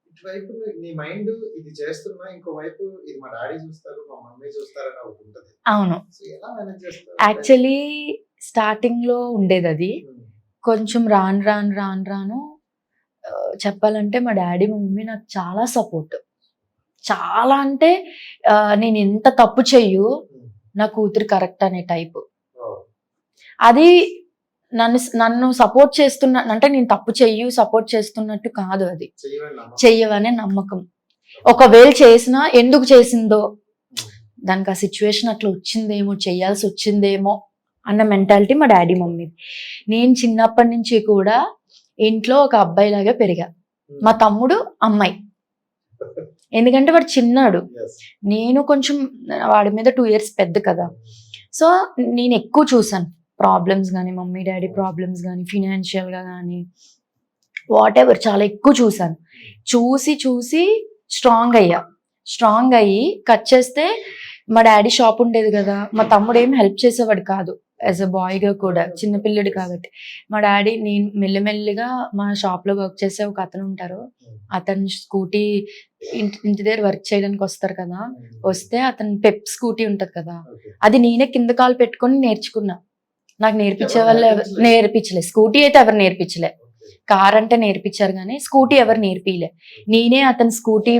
Speaker 2: ఇటువైపు నీ మైండ్ ఇది చేస్తున్నా, ఇంకో వైపు ఇది మా డాడీ చూస్తారు, మా మమ్మీ చూస్తారని ఒకటి ఉంటది.
Speaker 1: అవును.
Speaker 2: సో ఎలా మేనేజ్ చేస్తారు?
Speaker 1: యాక్చువల్లీ స్టార్టింగ్ లో ఉండేది అది. కొంచెం రాను చెప్పాలంటే మా డాడీ మా మమ్మీ నాకు చాలా సపోర్ట్. చాలా అంటే నేను ఎంత తప్పు చెయ్యు నా కూతురు కరెక్ట్ అనే టైపు. అది నన్ను సపోర్ట్ చేస్తున్నా అంటే నేను తప్పు చెయ్యు సపోర్ట్ చేస్తున్నట్టు కాదు, అది చెయ్యవనే నమ్మకం. ఒకవేళ చేసినా ఎందుకు చేసిందో, దానికి ఆ సిచ్యువేషన్ అట్లా వచ్చిందేమో, చెయ్యాల్సి వచ్చిందేమో అన్న మెంటాలిటీ మా డాడీ మమ్మీ. నేను చిన్నప్పటి నుంచి కూడా ఇంట్లో ఒక అబ్బాయి లాగా పెరిగా, మా తమ్ముడు అమ్మాయి. ఎందుకంటే వాడు చిన్నాడు, నేను కొంచెం వాడి మీద 2 years పెద్ద కదా. సో నేను ఎక్కువ చూసాను ప్రాబ్లమ్స్ కానీ, మమ్మీ డాడీ ప్రాబ్లమ్స్ కానీ, ఫినాన్షియల్గా కానీ వాట్ ఎవర్ చాలా ఎక్కువ చూసాను. చూసి స్ట్రాంగ్ అయ్యి కట్ చేస్తే మా డాడీ షాప్ ఉండేది కదా, మా తమ్ముడు ఏం హెల్ప్ చేసేవాడు కాదు యాజ్ అ బాయ్గా కూడా, చిన్నపిల్లడు కాబట్టి. మా డాడీ నేను మెల్లిమెల్లిగా మా షాప్లో వర్క్ చేసే ఒక అతను ఉంటారు, అతను స్కూటీ ఇంటి దగ్గర వర్క్ చేయడానికి వస్తారు కదా, వస్తే అతను పెప్ స్కూటీ ఉంటది కదా, అది నేనే కింద కాలు పెట్టుకొని నేర్చుకున్నా. నాకు నేర్పించే వాళ్ళు నేర్పించలే, స్కూటీ అయితే ఎవరు నేర్పించలే. కార్ అంటే నేర్పించారు కానీ స్కూటీ ఎవరు నేర్పిలే. నేనే అతని స్కూటీ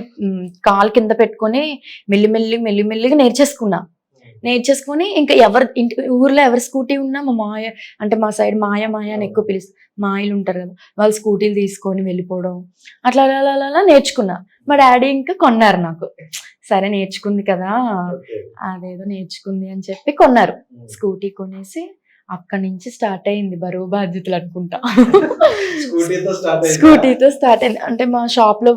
Speaker 1: కాలు కింద పెట్టుకొని మెల్లిమెల్లిగా నేర్చేసుకుని ఇంకా ఊర్లో ఎవరి స్కూటీ ఉన్నా మా మాయ అంటే మా సైడ్ మాయ అని ఎక్కువ పిలుస్తారు, మాయలు ఉంటారు కదా, వాళ్ళు స్కూటీలు తీసుకొని వెళ్ళిపోవడం అట్లా అలా నేర్చుకున్నా. మా డాడీ ఇంకా కొన్నారు నాకు, సరే నేర్చుకుంది కదా అదేదో నేర్చుకుంది అని చెప్పి కొన్నారు స్కూటీ. కొనేసి అక్కడి నుంచి స్టార్ట్ అయింది బరువు బాధ్యతలు అనుకుంటా. స్కూటీతో స్టార్ట్ అయింది. అంటే మా షాప్ లో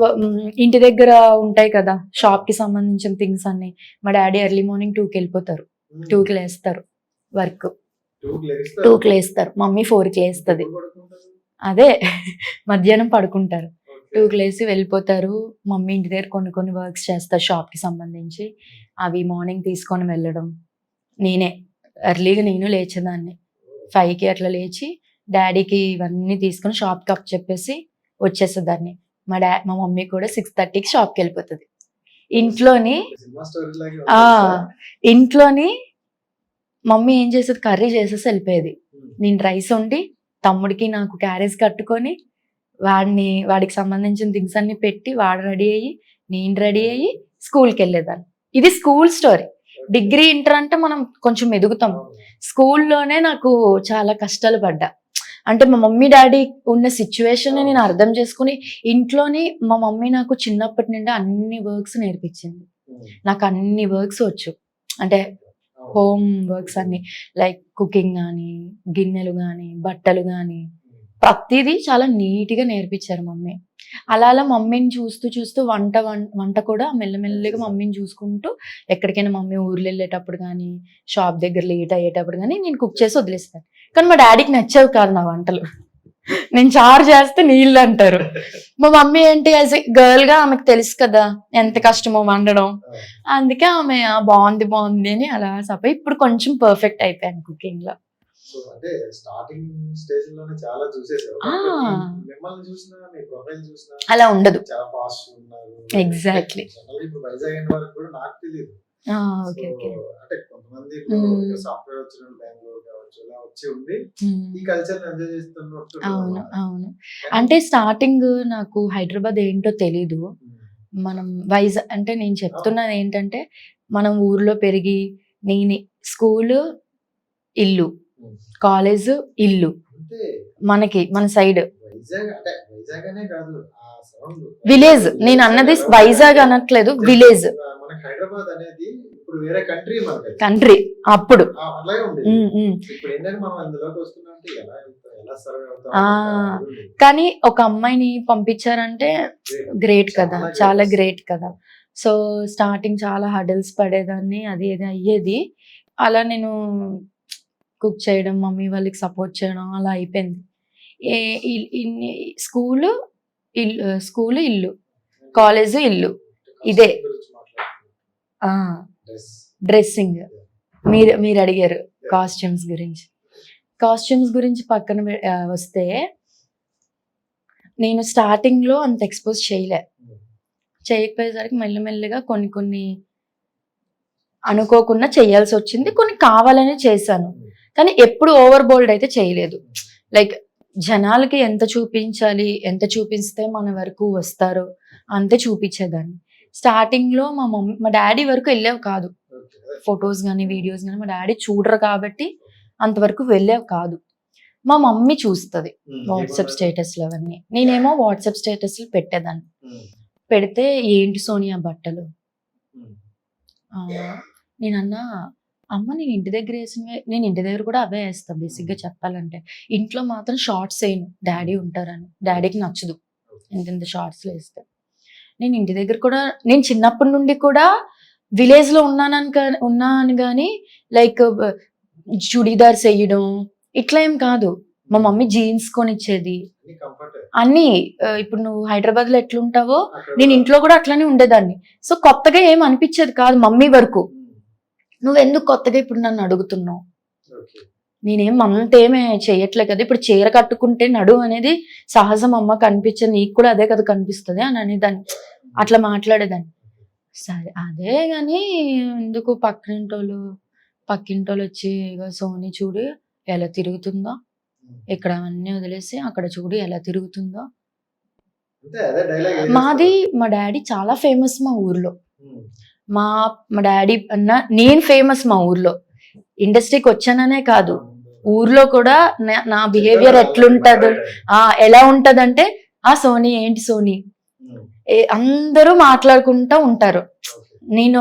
Speaker 1: ఇంటి దగ్గర ఉంటాయి కదా షాప్ కి సంబంధించిన థింగ్స్ అన్ని, మా డాడీ ఎర్లీ మార్నింగ్ 2కి వెళ్ళిపోతారు, 2కి లేస్తారు వర్క్, 2కి లేస్తారు, మమ్మీ 4కి లేస్తుంది. అదే మధ్యాహ్నం పడుకుంటారు, 2కి లేసి వెళ్ళిపోతారు. మమ్మీ ఇంటి దగ్గర కొన్ని వర్క్స్ చేస్తారు షాప్ కి సంబంధించి, అవి మార్నింగ్ తీసుకొని వెళ్ళడం. నేనే ఎర్లీగా నేను లేచేదాన్ని 5కి అట్లా లేచి డాడీకి ఇవన్నీ తీసుకొని షాప్కి అప్ చెప్పేసి వచ్చేసేదాన్ని. మా మమ్మీ కూడా 6:30కి షాప్కి వెళ్ళిపోతుంది. ఇంట్లోని మమ్మీ ఏం చేసేది, కర్రీ చేసేసి వెళ్ళిపోయేది. నేను రైస్ వండి తమ్ముడికి నాకు క్యారేజ్ కట్టుకొని వాడికి సంబంధించిన థింగ్స్ అన్ని పెట్టి వాడు రెడీ అయ్యి నేను రెడీ అయ్యి స్కూల్కి వెళ్ళేదాన్ని. ఇది స్కూల్ స్టోరీ. డిగ్రీ ఇంటర్ అంటే మనం కొంచెం ఎదుగుతాం. స్కూల్లోనే నాకు చాలా కష్టాలు పడ్డా. అంటే మా మమ్మీ డాడీ ఉన్న సిచ్యువేషన్ నేను అర్థం చేసుకుని, ఇంట్లోని మా మమ్మీ నాకు చిన్నప్పటి నుండి అన్ని వర్క్స్ నేర్పించింది. నాకు అన్ని వర్క్స్ వచ్చు, అంటే హోమ్ వర్క్స్ అన్ని, లైక్ కుకింగ్ కానీ, గిన్నెలు కానీ, బట్టలు కానీ, ప్రతిదీ చాలా నీట్గా నేర్పించారు మమ్మీ. అలా మమ్మీని చూస్తూ వంట కూడా మెల్లమెల్లగా మమ్మీని చూసుకుంటూ, ఎక్కడికైనా మమ్మీ ఊర్లు వెళ్ళేటప్పుడు కానీ, షాప్ దగ్గర లేట్ అయ్యేటప్పుడు కానీ నేను కుక్ చేసి వదిలేస్తాను. కానీ మా డాడీకి నచ్చేవి కాదు నా వంటలు. నేను చారు చేస్తే నీళ్ళు అంటారు. మా మమ్మీ ఏంటి యాజ్ ఎ గర్ల్ గా ఆమెకు తెలుసు కదా ఎంత కష్టమో వండడం, అందుకే ఆమె బాగుంది అని అలా ఇప్పుడు కొంచెం పర్ఫెక్ట్ అయిపోయాను కుకింగ్ లో.
Speaker 2: సో అంటే స్టార్టింగ్ స్టేజ్ లోనే చాలా చూసేసారు.
Speaker 1: ఆ.
Speaker 2: మిమ్మల్ని చూసినా మీ ప్రొఫైల్ చూసినా
Speaker 1: అలా ఉండదు.
Speaker 2: చాలా ఫాస్ట్ ఉన్నారు.
Speaker 1: ఎగ్జాక్ట్లీ.
Speaker 2: జనరల్ ఇప్పుడు వైజాగ్ అయిన వరకు కూడా నాకు తెలియదు.
Speaker 1: Okay okay.
Speaker 2: అంటే కొంతమంది సాఫ్ట్వేర్ వచ్చిన బెంగళూరు కావచ్చు ఇలా వచ్చి ఉండి ఈ కల్చర్ ఎంజాయ్ చేస్తున్నట్టు.
Speaker 1: అవును అవును. అంటే స్టార్టింగ్ నాకు హైదరాబాద్ ఏంటో తెలీదు. మనం వైజాగ్ అంటే నేను చెప్తున్నాను ఏంటంటే మనం ఊర్లో పెరిగి నేను స్కూల్ ఇల్లు, కాలేజ్ ఇల్లు,
Speaker 2: అంటే
Speaker 1: మనకి మన సైడ్
Speaker 2: వైజాగ్ అంటే వైజాగ్ అనే కాదు ఆ సరౌండ్
Speaker 1: విలేజ్. నేను అన్నది వైజాగ్ అనట్లేదు, విలేజ్.
Speaker 2: మనకి హైదరాబాద్ అనేది ఇప్పుడు వేరే కంట్రీ మనకి
Speaker 1: కంట్రీ అప్పుడు.
Speaker 2: అలాగే ఉంది. ఇప్పుడు ఏంటంటే మనం అందులోకి వస్తున్నాం అంటే ఎలా సర్వే అవుతాం.
Speaker 1: కానీ ఒక అమ్మాయిని పంపించారంటే గ్రేట్ కదా, చాలా గ్రేట్ కదా. సో స్టార్టింగ్ చాలా హడల్స్ పడేదాన్ని, అది ఇది అయ్యేది. అలా నేను కుక్ చేయడం, మమ్మీ వాళ్ళకి సపోర్ట్ చేయడం అలా అయిపోయింది. స్కూల్ ఇల్లు, కాలేజ్ ఇల్లు, ఇదే. డ్రెస్సింగ్ మీరు అడిగారు కాస్ట్యూమ్స్ గురించి పక్కన వస్తే నేను స్టార్టింగ్ లో అంత ఎక్స్పోజ్ చేయకపోయేసరికి మెల్లమెల్లగా కొన్ని అనుకోకుండా చేయాల్సి వచ్చింది, కొన్ని కావాలని చేశాను. కానీ ఎప్పుడు ఓవర్ బోల్డ్ అయితే చేయలేదు. లైక్ జనాలకి ఎంత చూపిస్తే మన వరకు వస్తారో అంతే చూపించేదాన్ని. స్టార్టింగ్ లో మా డాడీ వరకు వెళ్ళేవి కాదు, ఫొటోస్ కానీ వీడియోస్ కానీ మా డాడీ చూడరు కాబట్టి అంతవరకు వెళ్ళేవి కాదు. మా మమ్మీ చూస్తుంది వాట్సాప్ స్టేటస్లు అవన్నీ. నేనేమో వాట్సాప్ స్టేటస్లు పెట్టేదాన్ని. పెడితే ఏంటి సోనియా బట్టలు, నేనన్నా అమ్మ నేను ఇంటి దగ్గర వేసినవే, నేను ఇంటి దగ్గర కూడా అవే వేస్తాను బేసిక్గా చెప్పాలంటే. ఇంట్లో మాత్రం షార్ట్స్ వేయను, డాడీ ఉంటారని. డాడీకి నచ్చదు ఇంత షార్ట్స్లో వేస్తే. నేను ఇంటి దగ్గర కూడా, నేను చిన్నప్పటి నుండి కూడా విలేజ్ లో ఉన్నాను కానీ లైక్ చుడీదార్స్ వేయడం ఇట్లా ఏం కాదు. మా మమ్మీ జీన్స్ కొనిచ్చేది అన్ని. ఇప్పుడు నువ్వు హైదరాబాద్ లో ఎట్లుంటావో నేను ఇంట్లో కూడా అట్లానే ఉండేదాన్ని. సో కొత్తగా ఏం అనిపించేది కాదు మమ్మీ వరకు. నువ్వెందుకు కొత్తగా ఇప్పుడు నన్ను అడుగుతున్నావు, నేనేం అంతేమే చెయ్యట్లే కదా, ఇప్పుడు చీర కట్టుకుంటే నడు అనేది సహజం అమ్మ, కనిపించదు, నీకు కూడా అదే కదా కనిపిస్తుంది అని అనేదాన్ని. అట్లా మాట్లాడేదాన్ని. సరే అదే గాని ఎందుకు పక్కింటోళ్ళు వచ్చి సోని చూడు ఎలా తిరుగుతుందో, ఇక్కడ అన్నీ వదిలేసి అక్కడ చూడు ఎలా తిరుగుతుందో. మా డాడీ చాలా ఫేమస్ మా ఊర్లో. మా డాడీ అన్న నేను ఫేమస్ మా ఊర్లో. ఇండస్ట్రీకి వచ్చాననే కాదు, ఊర్లో కూడా నా బిహేవియర్ ఎట్లుంటది, ఎలా ఉంటదంటే సోని ఏంటి సోని అందరూ మాట్లాడుకుంటా ఉంటారు. నేను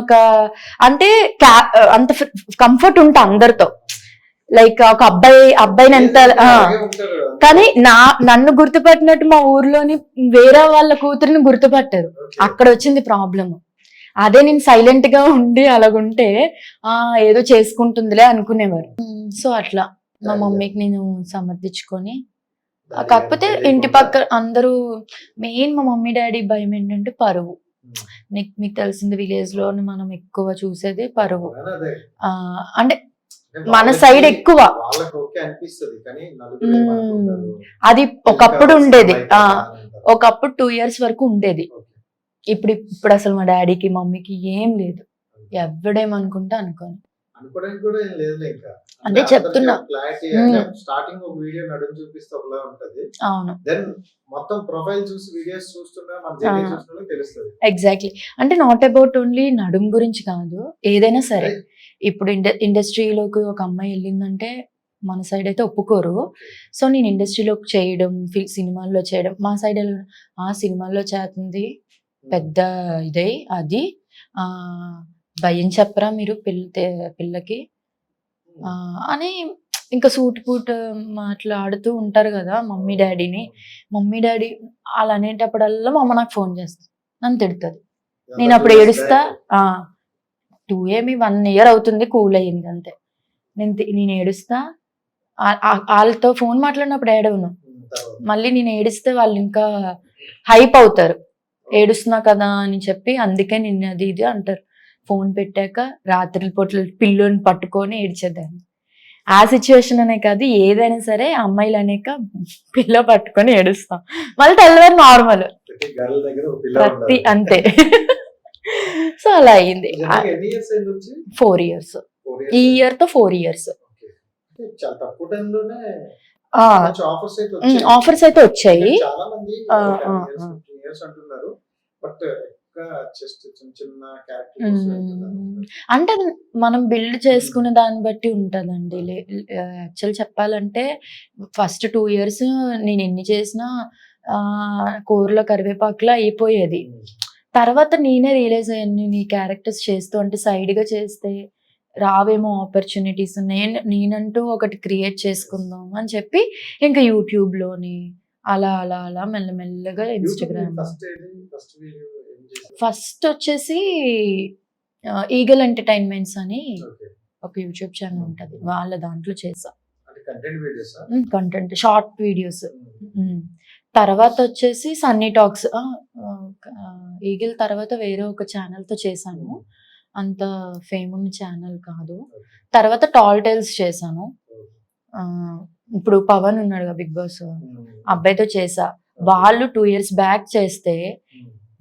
Speaker 1: అంటే అంత కంఫర్ట్ ఉంటా అందరితో. లైక్ ఒక అబ్బాయిని ఎంత కానీ నన్ను గుర్తుపట్టినట్టు మా ఊర్లోని వేరే వాళ్ళ కూతురిని గుర్తుపట్టారు. అక్కడ వచ్చింది ప్రాబ్లం. అదే నేను సైలెంట్ గా ఉండి అలాగుంటే ఏదో చేసుకుంటుందిలే అనుకునేవారు. సో అట్లా మా మమ్మీకి నేను సమర్థించుకొని, కాకపోతే ఇంటి పక్క అందరూ మెయిన్ మా మమ్మీ డాడీ భయం ఏంటంటే పరువు. మీకు తెలిసింది విలేజ్ లో మనం ఎక్కువ చూసేది పరువు. అంటే మన సైడ్ ఎక్కువ అది ఒకప్పుడు ఉండేది. ఒకప్పుడు 2 years వరకు ఉండేది. ఇప్పుడు అసలు మా డాడీకి మమ్మీకి ఏం లేదు. ఎవడేమనుకుంటా అనుకోని అంటే చెప్తున్నా.
Speaker 2: స్టార్టింగ్ ఒక వీడియో నడుము చూపిస్తే ఒకలా ఉంటది.
Speaker 1: అవును.
Speaker 2: దెన్ మొత్తం ప్రొఫైల్ చూసి వీడియోస్ చూస్తున్నా మన జర్నీ చూస్తున్నా తెలుస్తుంది.
Speaker 1: ఎగ్జాక్ట్లీ. అంటే నాట్ అబౌట్ ఓన్లీ నడుము గురించి కాదు, ఏదైనా సరే. ఇప్పుడు ఇండస్ట్రీలోకి ఒక అమ్మాయి వెళ్ళిందంటే మన సైడ్ అయితే ఒప్పుకోరు. సో నేను ఇండస్ట్రీలోకి చేయడం, సినిమాల్లో చేయడం, మా సైడ్ సినిమాల్లో చేస్తుంది పెద్ద ఇదే అది భయం చెప్పరా మీరు పిల్లకి అని ఇంకా సూట్ మాట్లాడుతూ ఉంటారు కదా మమ్మీ డాడీని. మమ్మీ డాడీ అలా అనేటప్పుడల్లా మా అమ్మ నాకు ఫోన్ చేస్తుంది, నన్ను తిడుతుంది. నేను అప్పుడు ఏడుస్తా. 1 year అవుతుంది, కూల్ అయ్యింది అంతే. నేను ఏడుస్తా. వాళ్ళతో ఫోన్ మాట్లాడినప్పుడు ఏడవను. మళ్ళీ నేను ఏడిస్తే వాళ్ళు ఇంకా హైప్ అవుతారు, ఏడుస్తున్నా కదా అని చెప్పి, అందుకే నిన్న అది ఇది అంటారు. ఫోన్ పెట్టాక రాత్రి పూటలు పిల్లోని పట్టుకొని ఏడ్చేదాన్ని. ఆ సిచ్యువేషన్ అనే కాదు, ఏదైనా సరే అమ్మాయిలు అనేక పిల్ల పట్టుకొని ఏడుస్తాం, మళ్ళీ తెల్లవారు నార్మల్,
Speaker 2: ప్రతి గర్ల్ దగ్గర ఒక పిల్ల
Speaker 1: ప్రతి
Speaker 2: ఉండాలి.
Speaker 1: అంతే. సో అలా అయింది.
Speaker 2: జనరల్గా ఎన్ని ఇయర్స్ అయింది వచ్చి?
Speaker 1: 4 ఇయర్స్,
Speaker 2: 4
Speaker 1: ఈ
Speaker 2: ఇయర్స్.
Speaker 1: ఇయర్ తో 4 ఇయర్స్.
Speaker 2: ఓకే. అంటే చాలా తక్కువ టైంలోనే మంచి ఆఫర్స్ అయితే వచ్చాయి.
Speaker 1: ఆఫర్స్ అయితే వచ్చాయి.
Speaker 2: చాలా మంది
Speaker 1: ఆ,
Speaker 2: 10
Speaker 1: ఆ,
Speaker 2: ఇయర్స్
Speaker 1: ఆ.
Speaker 2: 15 ఇయర్స్ అంటున్నారు. బట్ జస్ట్ చిన్న చిన్న క్యారెక్టర్స్
Speaker 1: అంటే అది మనం బిల్డ్ చేసుకునే దాన్ని బట్టి ఉంటదండి. యాక్చువల్ చెప్పాలంటే ఫస్ట్ 2 ఇయర్స్ నేను ఎన్ని చేసినా కూరలో కరివేపాకులా అయిపోయేది. తర్వాత నేనే రియలైజ్ అయ్యాను, నేను ఈ క్యారెక్టర్స్ చేస్తూ అంటే సైడ్ గా చేస్తే రావేమో ఆపర్చునిటీస్, నేనంటూ ఒకటి క్రియేట్ చేసుకుందాం అని చెప్పి ఇంకా యూట్యూబ్ లోని అలా అలా అలా మెల్లమెల్లగా ఇన్స్టాగ్రామ్.
Speaker 2: ఫస్ట్ వీడియో ఏం చేశారు?
Speaker 1: ఫస్ట్ వచ్చేసి ఈగల్ ఎంటర్టైన్మెంట్స్ అని
Speaker 2: ఓకే.
Speaker 1: ఒక యూట్యూబ్ ఛానల్ ఉంటది, వాళ్ళ దాంట్లో చేసా
Speaker 2: అంటే content videos.
Speaker 1: Content short videos. తర్వాత వచ్చేసి సన్నీ టాక్స్, ఈగిల్ తర్వాత వేరే ఒక ఛానల్ తో చేశాను, అంత ఫేమ్ ఉన్న ఛానల్ కాదు. తర్వాత టాల్ టైల్స్ చేశాను. ఇప్పుడు పవన్ ఉన్నాడు బిగ్ బాస్, అబ్బాయితో చేసా. వాళ్ళు 2 ఇయర్స్ బ్యాక్ చేస్తే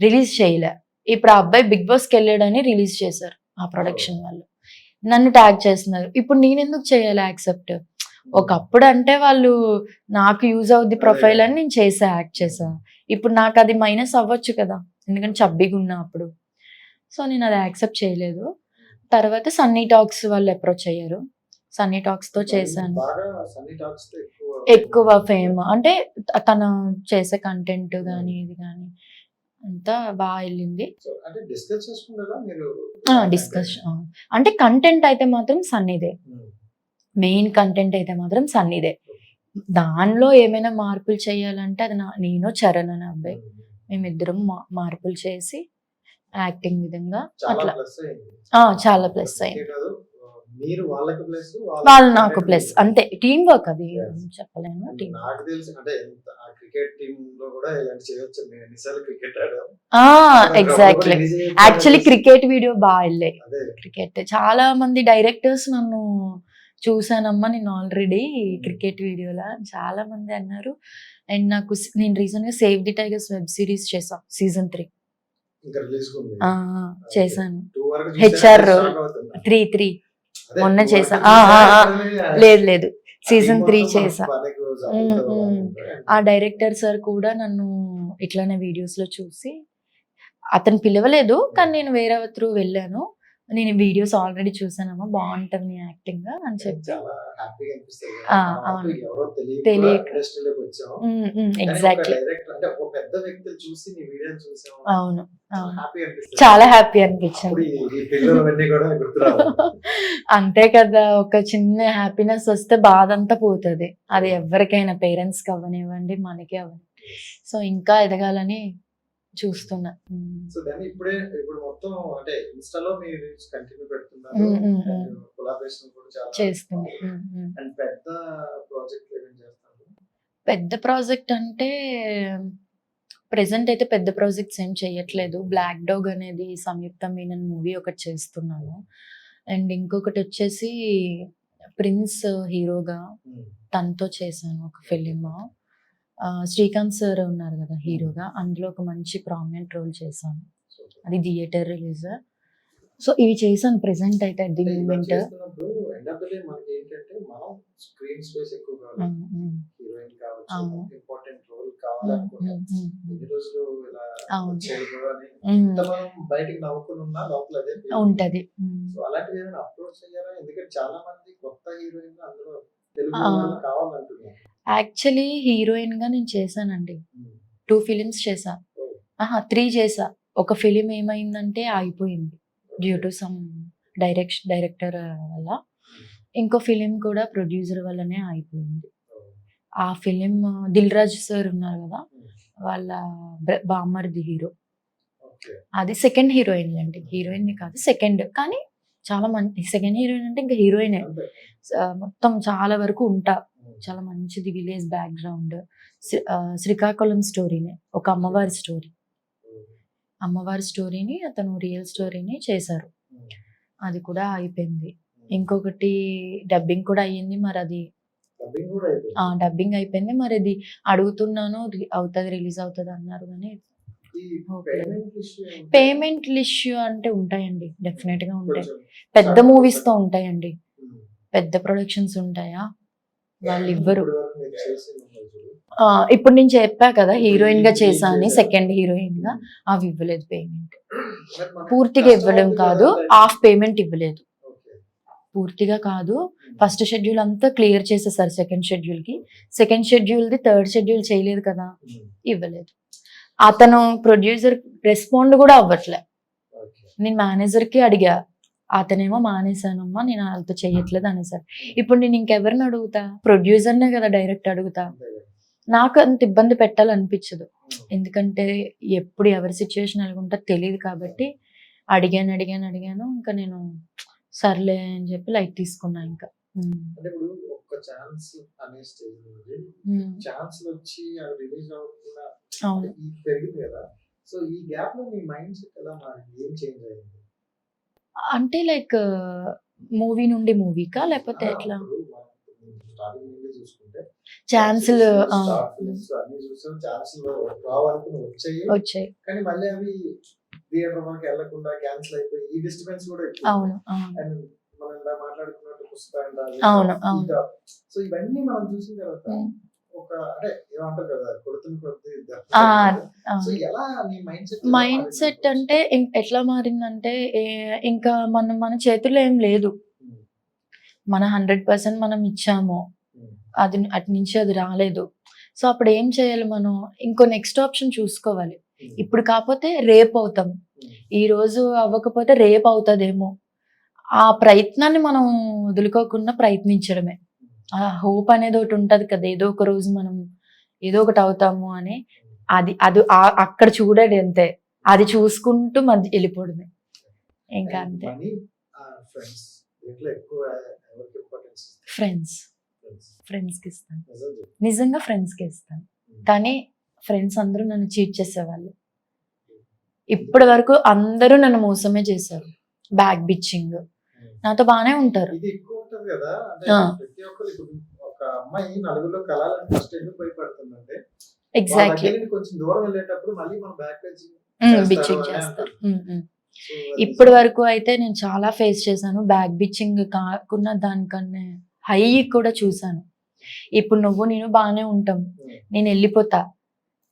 Speaker 1: రిలీజ్ చేయలే, ఇప్పుడు ఆ అబ్బాయి బిగ్ బాస్ కి వెళ్ళాడని రిలీజ్ చేశారు ఆ ప్రొడక్షన్ వాళ్ళు. నన్ను ట్యాగ్ చేస్తున్నారు, ఇప్పుడు నేను ఎందుకు చేయాలి యాక్సెప్ట్? ఒకప్పుడు అంటే వాళ్ళు నాకు యూజ్ అవుద్ది ప్రొఫైల్ అని నేను చేసా, యాక్ట్ చేసా. ఇప్పుడు నాకు అది మైనస్ అవ్వచ్చు కదా, ఎందుకంటే చబ్బీగా ఉన్నా అప్పుడు. సో నేను అది యాక్సెప్ట్ చేయలేదు. తర్వాత సన్నీ టాక్స్ వాళ్ళు అప్రోచ్ అయ్యారు, సన్నీ టాక్స్ తో చేశాను. ఎక్కువ ఫేమ్ అంటే తను చేసే కంటెంట్ గానీ ఇది గానీ అంతా బాగా వెళ్ళింది. డిస్కస్ అంటే కంటెంట్ అయితే మాత్రం సన్నీదే, మెయిన్ కంటెంట్ అయితే మాత్రం సన్నీదే. దానిలో ఏమైనా మార్పులు చేయాలంటే అది నేను చరణ్ అనే అబ్బాయి మేమిద్దరం మార్పులు చేసి యాక్టింగ్ విధంగా అట్లా చాలా ప్లస్ అయింది. వాళ్ళు నాకు ప్లస్, అంతే టీం వర్క్ అది చెప్పలేను. టీం
Speaker 2: నాకు తెలిసి అంటే క్రికెట్ టీమ్ లో కూడా ఇలాంటి చేయొచ్చు. నేను ఎన్నిసార్లు క్రికెట్ ఆడాను.
Speaker 1: ఎగ్జాక్ట్లీ, యాక్చువల్లీ క్రికెట్ వీడియో బాగా వెళ్ళాయి. క్రికెట్ చాలా మంది డైరెక్టర్స్ నన్ను చూసానమ్మా నేను ఆల్రెడీ క్రికెట్ వీడియోలా చాలా మంది అన్నారు. అండ్ నాకు నేను రీసెంట్ గా save the tigers web series చేసా, సీజన్ 3 చేశాను. HR 3 మొన్న చేసా. లేదు సీజన్ 3 చేసా. ఆ డైరెక్టర్ సార్ కూడా నన్ను ఇట్లానే వీడియోస్ లో చూసి, అతను పిలవలేదు కానీ నేను వేరే త్రూ వెళ్ళాను, నేను వీడియోస్ ఆల్రెడీ చూసానమ్మా బాగుంటది నీ యాక్టింగ్ అని చెప్పి. ఎగ్జాక్ట్లీ, అవును చాలా హ్యాపీ అనిపించింది. అంతే కదా, ఒక చిన్న హ్యాపీనెస్ వస్తే బాధ అంతా పోతుంది. అది ఎవరికైనా, పేరెంట్స్ కి అవ్వనివ్వండి మనకి అవ్వని. సో ఇంకా ఎదగాలని చూస్తున్నా.
Speaker 2: సో దాన్ని ఇప్పుడు మొత్తం అంటే ఇన్స్టాలో మీరు కంటిన్యూ పెడుతున్నారు, కొలాబరేషన్ కూడా చాలా
Speaker 1: చేస్తున్నా.
Speaker 2: అండ్ పెద్ద ప్రాజెక్ట్ ఏమేం చేస్తారు?
Speaker 1: పెద్ద ప్రాజెక్ట్ అంటే ప్రెసెంట్ అయితే పెద్ద ప్రాజెక్ట్స్ ఏం చేయట్లేదు. బ్లాక్ డాగ్ అనేది సంయుక్త మీనన్ మూవీ ఒకటి చేస్తున్నాను. అండ్ ఇంకొకటి వచ్చేసి ప్రిన్స్ హీరోగా తనతో చేశాను ఒక ఫిలిం. శ్రీకాంత్ సార్ ఉన్నారు కదా హీరోగా, అందులో ఒక మంచి ప్రామినెంట్ రోల్ చేశాను, అది థియేటర్ రిలీజ్. సో ఇవి చేశాను ప్రెసెంట్ అయితే అట్ ది మూమెంట్. ఉంటది. యాక్చువల్లీ హీరోయిన్ గా నేను చేశానండి, 2 ఫిలిమ్స్ చేశా. 3 చేశా. ఒక ఫిలిం ఏమైందంటే ఆగిపోయింది డ్యూ టు సమ్ డైరెక్టర్ వల్ల. ఇంకో ఫిలిం కూడా ప్రొడ్యూసర్ వల్లనే ఆగిపోయింది. ఆ ఫిలిం దిల్ రాజు సార్ ఉన్నారు కదా, వాళ్ళ బామ్మర్ది హీరో. అది సెకండ్ హీరోయిన్ అండి, హీరోయిన్ కాదు సెకండ్, కానీ చాలా మంచి సెకండ్ హీరోయిన్ అంటే ఇంకా హీరోయినే. మొత్తం చాలా వరకు ఉంటా, చాలా మంచిది, విలేజ్ బ్యాక్గ్రౌండ్, శ్రీకాకుళం స్టోరీనే, ఒక అమ్మవారి స్టోరీ. అమ్మవారి స్టోరీని అతను రియల్ స్టోరీని చేశారు, అది కూడా అయిపోయింది. ఇంకొకటి డబ్బింగ్ కూడా అయ్యింది. మరి అది
Speaker 2: డబ్బింగ్ కూడా అయిపోయింది.
Speaker 1: డబ్బింగ్ అయిపోయింది. మరి అది అడుగుతున్నాను, అవుతుంది, రిలీజ్ అవుతుంది అన్నారు కానీ
Speaker 2: ఈ పేమెంట్ ఇష్యూ
Speaker 1: పేమెంట్ ఇష్యూ అంటే ఉంటాయండి, డెఫినెట్ గా ఉంటాయి.
Speaker 2: కొంచెం
Speaker 1: పెద్ద మూవీస్ తో ఉంటాయండి,
Speaker 2: ఉమ్.
Speaker 1: పెద్ద ప్రొడక్షన్స్ ఉంటాయా, వాళ్ళు ఇవ్వరు.
Speaker 2: ఇప్పటి వరకు మీరు చేసిన రోజులు.
Speaker 1: ఇప్పుడు నేను చెప్పా కదా హీరోయిన్ గా చేశా అని, సెకండ్ హీరోయిన్ గా అవి ఇవ్వలేదు పేమెంట్.
Speaker 2: మరి మనకి
Speaker 1: పూర్తిగా
Speaker 2: కష్టం
Speaker 1: ఇవ్వలేం
Speaker 2: అవుతుంది
Speaker 1: కాదు,
Speaker 2: కదా,
Speaker 1: హాఫ్ పేమెంట్ ఇవ్వలేదు.
Speaker 2: ఓకే.
Speaker 1: పూర్తిగా కాదు, ఫస్ట్ షెడ్యూల్ అంతా క్లియర్ చేసేసారు సెకండ్ షెడ్యూల్ కి. Second schedule the third schedule చేయలేదు కదా,
Speaker 2: ఉమ్.
Speaker 1: ఇవ్వలేదు. అతను ప్రొడ్యూసర్ రెస్పాండ్ కూడా అవ్వట్లే.
Speaker 2: ఓకే.
Speaker 1: నేను మేనేజర్ కి అడిగా, అతనేమో మానేశానమ్మా, నేను వాళ్ళతో చేయట్లేదు అనేసారు. ఇప్పుడు నేను ఇంకెవరిని అడుగుతా, ప్రొడ్యూసర్నే కదా డైరెక్ట్ అడుగుతా.
Speaker 2: అంతే కదా.
Speaker 1: నాకు అంత ఇబ్బంది పెట్టాలనిపించదు,
Speaker 2: ఉమ్.
Speaker 1: ఎందుకంటే ఎప్పుడు ఎవరి సిచ్యువేషన్ ఎలాగుంటో తెలియదు కాబట్టి అడిగాను. ఇంకా నేను సర్లే అని చెప్పి లైట్ తీసుకున్నా ఇంకా.
Speaker 2: అంటే ఇప్పుడు ఒక్క ఛాన్స్ అనే స్టేజ్ నుండి ఛాన్స్ వచ్చి అది రిలీజ్ అవ్వకుండా
Speaker 1: అవును.
Speaker 2: ఈ పెరిగింది కదా. సో ఈ గ్యాప్ లో మీ మైండ్ సెట్ ఎలా మారింది, ఏం చేంజ్ అయింది?
Speaker 1: అంటే లైక్ మూవీ నుండి మూవీకా లేకపోతే ఎట్లా?
Speaker 2: స్టార్టింగ్ నుండి చూసుకుంటే
Speaker 1: ఛాన్సులు
Speaker 2: అన్ని చూసాం, ఛాన్సులు రావాలనుకుని వచ్చాయి, కానీ మళ్ళీ అవి థియేటర్ వరకు వెళ్లకుండా క్యాన్సిల్ అయిపోయి ఈ డిస్టర్బెన్స్ కూడా ఎక్కువ.
Speaker 1: అవును
Speaker 2: అండ్ మనం ఇలా మాట్లాడుకున్నట్టు పుస్తకం
Speaker 1: అవును అవును.
Speaker 2: సో ఇవన్నీ మనం చూసిన తర్వాత ఒక అంటే ఏమంటారు కదా, కొడుతున్న కొద్ది సో ఎలా నీ
Speaker 1: మైండ్ సెట్ అంటే ఎట్లా మారిందంటే ఇంకా మన చేతుల్లో ఏం లేదు, మన 100% మనం ఇచ్చాము, అది అటు నుంచి అది రాలేదు. సో అప్పుడు ఏం చేయాలి, మనం ఇంకో నెక్స్ట్ ఆప్షన్ చూసుకోవాలి. ఇప్పుడు కాకపోతే రేపు అవుతాం, ఈ రోజు అవ్వకపోతే రేపు అవుతుందేమో. ఆ ప్రయత్నాన్ని మనం వదులుకోకుండా ప్రయత్నించడమే. ఆ హోప్ అనేది ఒకటి ఉంటది కదా, ఏదో ఒక రోజు మనం ఏదో ఒకటి అవుతాము అని. అది అది అక్కడ చూడండి అంతే, అది చూసుకుంటూ మధ్య వెళ్ళిపోవడమే ఇంకా అంతే. ఫ్రెండ్స్ కి ఇస్తాను, నిజంగా ఫ్రెండ్స్ కి ఇస్తాను. కానీ ఫ్రెండ్స్ అందరూ నన్ను చీట్ చేసేవాళ్ళు. ఇప్పటి వరకు అందరూ నన్ను మోసమే చేశారు, బ్యాక్ బిచ్చింగ్. నాతో బానే ఉంటారు.
Speaker 2: ఇది ఎక్కువ ఉంటది కదా, అంటే ప్రతి ఒక్కరు ఇప్పుడు ఒక అమ్మాయి నలుగురిలో కలాలని ఫస్ట్ ఎందుకు భయపడుతుందంటే
Speaker 1: ఎగ్జాక్ట్లీ
Speaker 2: కొంచెం దూరం వెళ్ళేటప్పుడు మళ్ళీ మనం బ్యాక్
Speaker 1: బిచ్చింగ్ చేస్తారు. ఇప్పటి వరకు అయితే నేను చాలా ఫేస్ చేశాను, బ్యాక్ బిచ్చింగ్ కాకుండా దానికన్నా హై కూడా చూసాను. ఇప్పుడు నువ్వు నేను బాగానే ఉంటాం, నేను వెళ్ళిపోతా,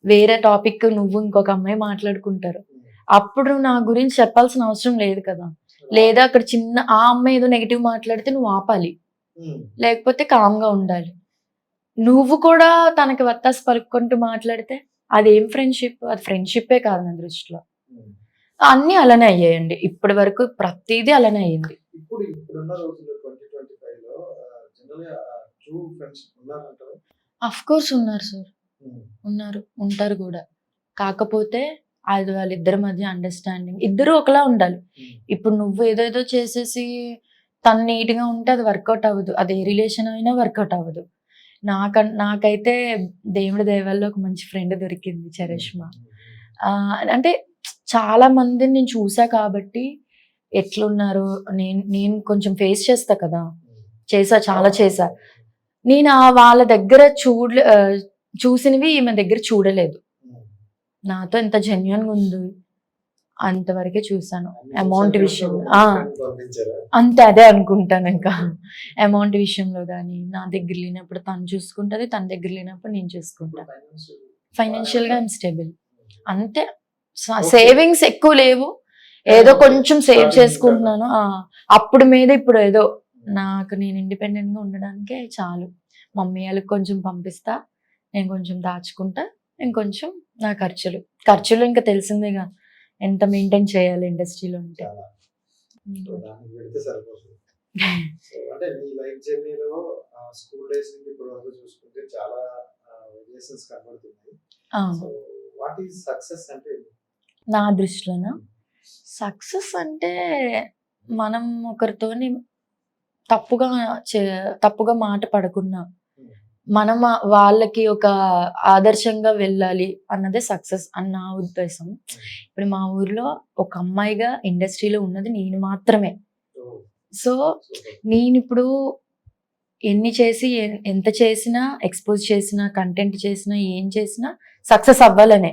Speaker 1: వేరే టాపిక్ నువ్వు ఇంకొక అమ్మాయి మాట్లాడుకుంటారు, అప్పుడు నా గురించి చెప్పాల్సిన అవసరం లేదు కదా. లేదా అక్కడ చిన్న ఆ అమ్మాయి ఏదో నెగిటివ్ మాట్లాడితే నువ్వు ఆపాలి, లేకపోతే కామ్గా ఉండాలి. నువ్వు కూడా తనకి వత్తాసు పలుకుంటూ మాట్లాడితే అదేం ఫ్రెండ్షిప్, అది ఫ్రెండ్షిప్పే కాదు నా దృష్టిలో. అన్ని అలానే అయ్యాయండి, ఇప్పటి వరకు ప్రతిదీ అలానే అయ్యింది. అఫ్ కోర్స్ ఉన్నారు సార్, ఉంటారు కూడా. కాకపోతే అది వాళ్ళిద్దరి మధ్య అండర్స్టాండింగ్, ఇద్దరు ఒకలా ఉండాలి. ఇప్పుడు నువ్వు ఏదేదో చేసేసి తను నీట్గా ఉంటే అది వర్కౌట్ అవ్వదు, అది ఏ రిలేషన్ అయినా వర్కౌట్ అవ్వదు. నాకైతే దేవుడి దయవల్ల ఒక మంచి ఫ్రెండ్ దొరికింది, చరిష్మా. అంటే చాలా మందిని నేను చూసా కాబట్టి ఎట్లున్నారు, నేను కొంచెం ఫేస్ చేస్తా కదా, చాలా చేసా. నేను వాళ్ళ దగ్గర చూసినవి ఈమె దగ్గర చూడలేదు. నాతో ఎంత జెన్యున్గా ఉంది అంతవరకే చూసాను. అమౌంట్ విషయంలో అంతే, అదే అనుకుంటాను. ఇంకా అమౌంట్ విషయంలో కానీ నా దగ్గర లేనప్పుడు తను చూసుకుంటుంది, తన దగ్గర లేనప్పుడు నేను చూసుకుంటా. ఫైనాన్షియల్ గా ఐఎమ్ స్టేబుల్ అంతే. సేవింగ్స్ ఎక్కువ లేవు, ఏదో కొంచెం సేవ్ చేసుకుంటున్నాను. అప్పుడు మీద ఇప్పుడు ఏదో నాకు నేను ఇండిపెండెంట్ గా ఉండడానికే చాలు. మమ్మీ వాళ్ళకి కొంచెం పంపిస్తా, నేను కొంచెం దాచుకుంటా, ఇంకొంచెం నా ఖర్చులు ఇంకా తెలిసిందేగా ఎంత మెయింటైన్ చేయాలి ఇండస్ట్రీలో ఉంటే. నా దృష్టిలోనా సక్సెస్ అంటే మనం ఒకరితోని తప్పుగా మాట పడకున్నా మనం వాళ్ళకి ఒక ఆదర్శంగా వెళ్ళాలి అన్నదే సక్సెస్ అని నా ఉద్దేశం. ఇప్పుడు మా ఊర్లో ఒక అమ్మాయిగా ఇండస్ట్రీలో ఉన్నది నేను మాత్రమే. సో నేను ఇప్పుడు ఎన్ని చేసి ఎంత చేసినా, ఎక్స్పోజ్ చేసినా, కంటెంట్ చేసినా, ఏం చేసినా సక్సెస్ అవ్వాలనే.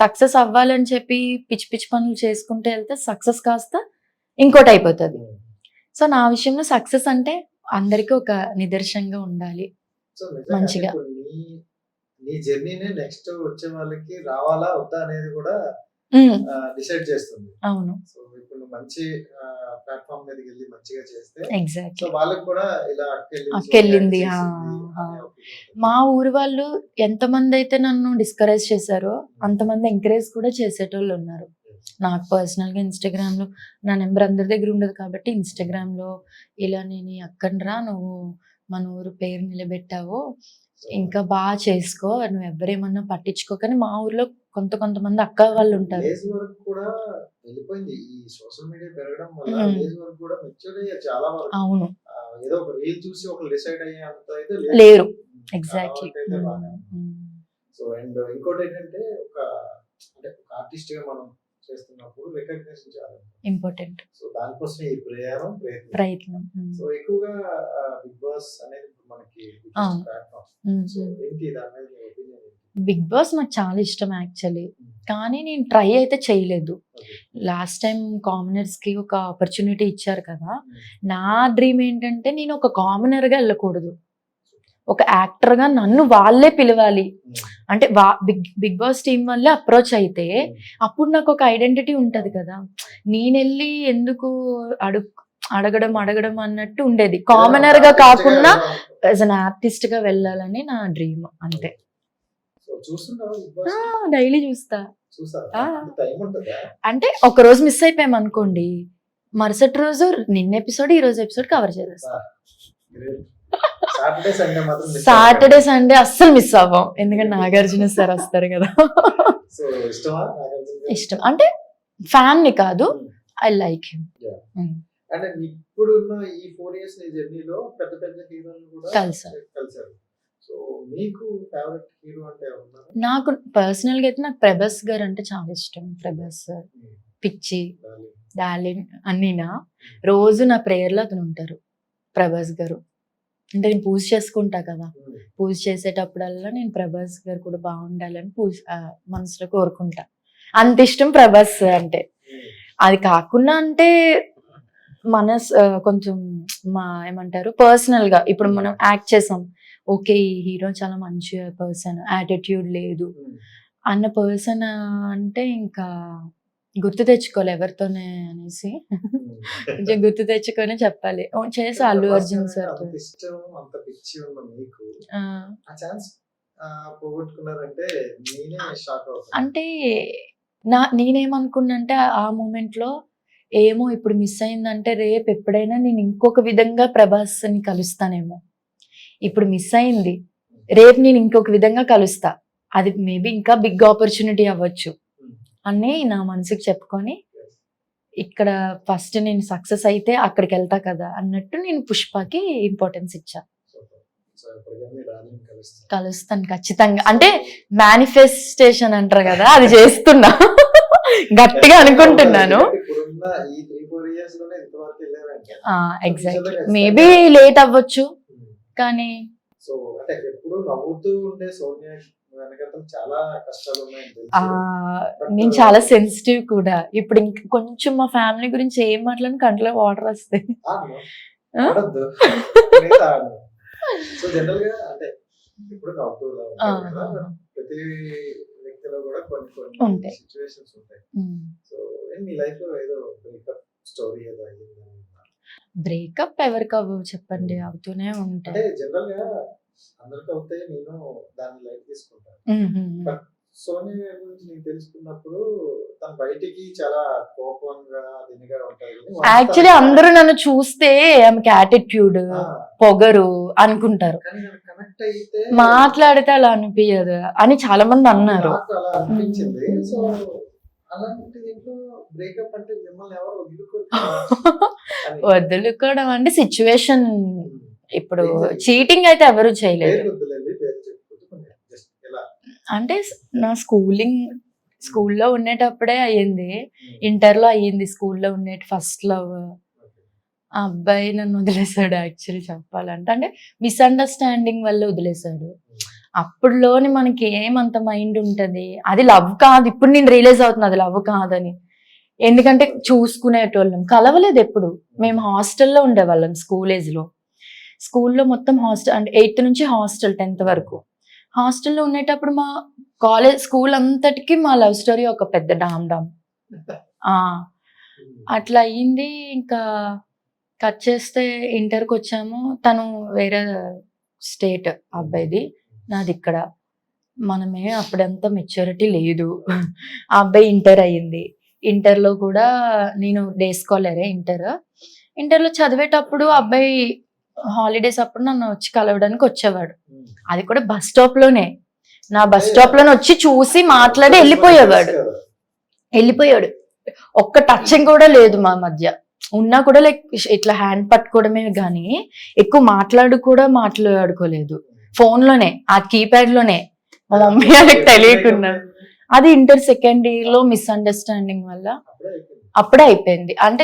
Speaker 1: సక్సెస్ అవ్వాలని చెప్పి పిచ్చి పిచ్చి పనులు చేసుకుంటూ వెళ్తే సక్సెస్ కాస్త ఇంకోటి అయిపోతుంది. సో నా విషయంలో సక్సెస్ అంటే అందరికీ ఒక నిదర్శనంగా ఉండాలి.
Speaker 2: సో
Speaker 1: మంచిగా.
Speaker 2: నీ జర్నీనే నెక్స్ట్ వచ్చే వాళ్ళకి రావాలా వద్దా అనేది కూడా డిసైడ్ చేస్తుంది.
Speaker 1: అవును,
Speaker 2: సో ఇప్పుడు నువ్వు మంచి ప్లాట్ఫామ్ మీదకి వెళ్ళి మంచిగా చేస్తే సో
Speaker 1: ఎగ్జాక్ట్లీ.
Speaker 2: వాళ్ళకి కూడా ఇలా
Speaker 1: అక్కెళ్ళింది. మా ఊరి వాళ్ళు ఎంతమంది అయితే నన్ను డిస్కరేజ్ చేశారో అంతమంది ఎంకరేజ్ కూడా చేసేటోళ్ళు ఉన్నారు. నాకు పర్సనల్ గా ఇన్స్టాగ్రామ్ లో నా నెంబర్ అందరి దగ్గర ఉండదు కాబట్టి ఇన్స్టాగ్రామ్ లో ఇలా నేను అక్కడరా నువ్వు మన ఊరు పేరు నిలబెట్టావు, ఇంకా బాగా చేసుకో, నువ్వు ఎవరేమన్నా పట్టించుకోకని మా ఊర్లో కొంతమంది అక్క వాళ్ళు ఉంటారు.
Speaker 2: ఏజ్ వరకు కూడా వెళ్ళిపోయింది ఈ సోషల్ మీడియా పెరగడం వల్ల. ఏజ్ వరకు కూడా మెచ్యూర్ అయ్యారు చాలా వరకు.
Speaker 1: అవును,
Speaker 2: ఏదో ఒక రీల్ చూసి ఒకరు డిసైడ్ అయ్యే అంత అయితే
Speaker 1: లేరు. ఎగ్జాక్ట్లీ.
Speaker 2: సో అండ్ ఇంకోటి ఏంటంటే ఒక అంటే ఒక ఆర్టిస్ట్ గా మనం చేస్తున్నప్పుడు రికగ్నిషన్ చాలా
Speaker 1: ఇంపార్టెంట్.
Speaker 2: సో దానికోసం ఈ
Speaker 1: ప్రయత్నం.
Speaker 2: సో ఎక్కువగా బిగ్ బాస్ అనేది మనకి ప్లాట్ఫామ్. సో ఏంటి దాని మీద మీ ఒపీనియన్?
Speaker 1: బిగ్ బాస్ నాకు చాలా ఇష్టం యాక్చువల్లీ, కానీ నేను ట్రై అయితే చేయలేదు. లాస్ట్ టైం కామనర్స్ కి ఒక ఆపర్చునిటీ ఇచ్చారు కదా. నా డ్రీమ్ ఏంటంటే నేను ఒక కామనర్ గా వెళ్ళకూడదు, ఒక యాక్టర్ గా నన్ను వాళ్ళే పిలవాలి. అంటే బిగ్ బాస్ టీం వల్లే అప్రోచ్ అయితే అప్పుడు నాకు ఒక ఐడెంటిటీ ఉంటది కదా. నేను వెళ్ళి ఎందుకు అడగడం అన్నట్టు ఉండేది. కామనర్ గా కాకుండా యాజ్ అన్ ఆర్టిస్ట్ గా వెళ్ళాలని నా డ్రీమ్ అంతే. డైలీ చూస్తా. అంటే ఒక రోజు మిస్ అయిపోయాం అనుకోండి, మరుసటి రోజు నిన్న ఎపిసోడ్ ఈ రోజు ఎపిసోడ్ కవర్ చేసేస్తా. సాటర్డే సండే అస్సలు మిస్ అవ్వం, ఎందుకంటే నాగార్జున సార్ వస్తారు కదా. ఇష్టం అంటే ఫ్యాన్ ని కాదు, ఐ లైక్ హిమ్.
Speaker 2: అంటే ఇప్పుడున్న ఈ 4 years నీ జర్నీలో పెద్ద పెద్ద హీరోలు కూడా కలిసారు. సో మీకు ఫేవరెట్ హీరో అంటే ఎవరు?
Speaker 1: నాకు పర్సనల్ గా అయితే నాకు ప్రభాస్ గారు అంటే చాలా ఇష్టం. ప్రభాస్ సార్ పిచ్చి, డార్లింగ్ అన్నీనా. రోజు నా ప్రేయర్ లో అతను ఉంటారు ప్రభాస్ గారు. అంటే నేను పూజ చేసుకుంటా కదా, పూజ చేసేటప్పుడల్లా నేను ప్రభాస్ గారు కూడా బాగుండాలని మనసులో కోరుకుంటా. అంత ఇష్టం ప్రభాస్ అంటే. అది కాకుండా అంటే కొంచెం ఏమంటారు పర్సనల్ గా ఇప్పుడు మనం యాక్ట్ చేసాం, ఓకే ఈ హీరో చాలా మంచి పర్సన్, యాటిట్యూడ్ లేదు అన్న పర్సన్ అంటే ఇంకా గుర్తు తెచ్చుకోవాలి ఎవరితోనే అనేసి కొంచెం గుర్తు తెచ్చుకొని చెప్పాలి. చేసా అల్లు అర్జున్ సార్. అంటే నేనేమనుకున్నంటే ఆ మూమెంట్ లో ఏమో ఇప్పుడు మిస్ అయిందంటే రేపు ఎప్పుడైనా నేను ఇంకొక విధంగా ప్రభాస్ ని కలుస్తానేమో. ఇప్పుడు మిస్ అయింది, రేపు నేను ఇంకొక విధంగా కలుస్తా, అది మేబీ ఇంకా బిగ్ ఆపర్చునిటీ అవ్వచ్చు అని నా మనసుకి చెప్పుకొని ఇక్కడ ఫస్ట్ నేను సక్సెస్ అయితే అక్కడికి వెళ్తా కదా అన్నట్టు నేను పుష్పకి ఇంపార్టెన్స్ ఇచ్చా. కలుస్తాను ఖచ్చితంగా. అంటే మేనిఫెస్టేషన్ అంటారు కదా, అది చేస్తున్నా. గట్టిగా అనుకుంటున్నాను. ఎగ్జాక్ట్లీ, మేబీ లేట్ అవ్వచ్చు కానీ నేను చాలా సెన్సిటివ్ కూడా. ఇప్పుడు ఇంకా కొంచెం మా ఫ్యామిలీ గురించి ఏం మాట్లాడిన కంట్లో వాటర్ వస్తాయి. బ్రేకప్ ఎవరికి అవ్వవు చెప్పండి, అవుతూనే ఉంటాయి.
Speaker 2: అందరికి అవుతాయి, నేను దాన్ని లైఫ్ తీసుకుంటాను. సోనియా గురించి నేను తెలుసుకున్నప్పుడు తను బయటికి చాలా కోపంగా దీనిగా ఉంటాయి.
Speaker 1: యాక్చువల్లీ అందరూ నన్ను చూస్తే ఆమెకి యాటిట్యూడ్ పొగరు అనుకుంటారు, మాట్లాడితే అలా అనిపించదు అని చాలా మంది అన్నారు.
Speaker 2: అలా అనిపించింది. సో అలాంటి దీంట్లో బ్రేకప్ అంటే మిమ్మల్ని ఎవరు
Speaker 1: వదులుకోవడం అంటే సిచ్యువేషన్. ఇప్పుడు చీటింగ్ అయితే ఎవరు చేయలేదు. అంటే నా స్కూల్లో ఉండేటప్పుడే అయ్యింది, ఇంటర్లో అయ్యింది, స్కూల్లో ఉండే ఫస్ట్ లవ్ ఆ అబ్బాయి నన్ను వదిలేసాడు యాక్చువల్లీ చెప్పాలంటే. అంటే మిస్‌అండర్‌స్టాండింగ్ వల్ల వదిలేసాడు. అప్పుడులోని మనకి ఏమంత మైండ్ ఉంటది. అది లవ్ కాదు. ఇప్పుడు నేను రియలైజ్ అవుతున్నా అది లవ్ కాదని. ఎందుకంటే చూసుకునేటోళ్ళం. కలవలేదు ఎప్పుడు. మేము హాస్టల్‌లో ఉండేవాళ్ళం స్కూల్ ఏజ్‌లో. స్కూల్‌లో మొత్తం అంటే 8థ్ నుంచి హాస్టల్ 10థ్ వరకు. హాస్టల్‌లో ఉండేటప్పుడు మా స్కూల్ అంతటికి మా లవ్ స్టోరీ ఒక పెద్ద డామ్ డామ్. ఆ! అట్లా అయింది. ఇంకా కట్ చేస్తే ఇంటర్‌కొచ్చాము. తను వేరే స్టేట్ అబ్బాయిది. నాదిక్కడ. మనమే అప్పుడంత మెచ్యూరిటీ లేదు. ఆ అబ్బాయి ఇంటర్ అయింది. ఇంటర్‌లో కూడా నేను డే స్కాలరే ఇంటర్. ఇంటర్‌లో చదివేటప్పుడు అబ్బాయి హాలిడేస్ అప్పుడు నన్ను వచ్చి కలవడానికి వచ్చేవాడు. అది కూడా బస్ స్టాప్‌లోనే. నా బస్ స్టాప్‌లోనే వచ్చి చూసి మాట్లాడి వెళ్ళిపోయాడు. ఒక్క టచింగ్ కూడా లేదు మా మధ్య. ఉన్నా కూడా లైక్ ఇట్లా హ్యాండ్ పట్టుకోవడమే గానీ ఎక్కువ మాట్లాడుకోలేదు. ఫోన్‌లోనే ఆ కీప్యాడ్ లోనే మా మమ్మీ వాళ్ళకి తెలియకుండా. అది ఇంటర్ సెకండ్ ఇయర్ లో మిస్‌అండర్‌స్టాండింగ్ వల్ల అప్పుడే అయిపోయింది. అంటే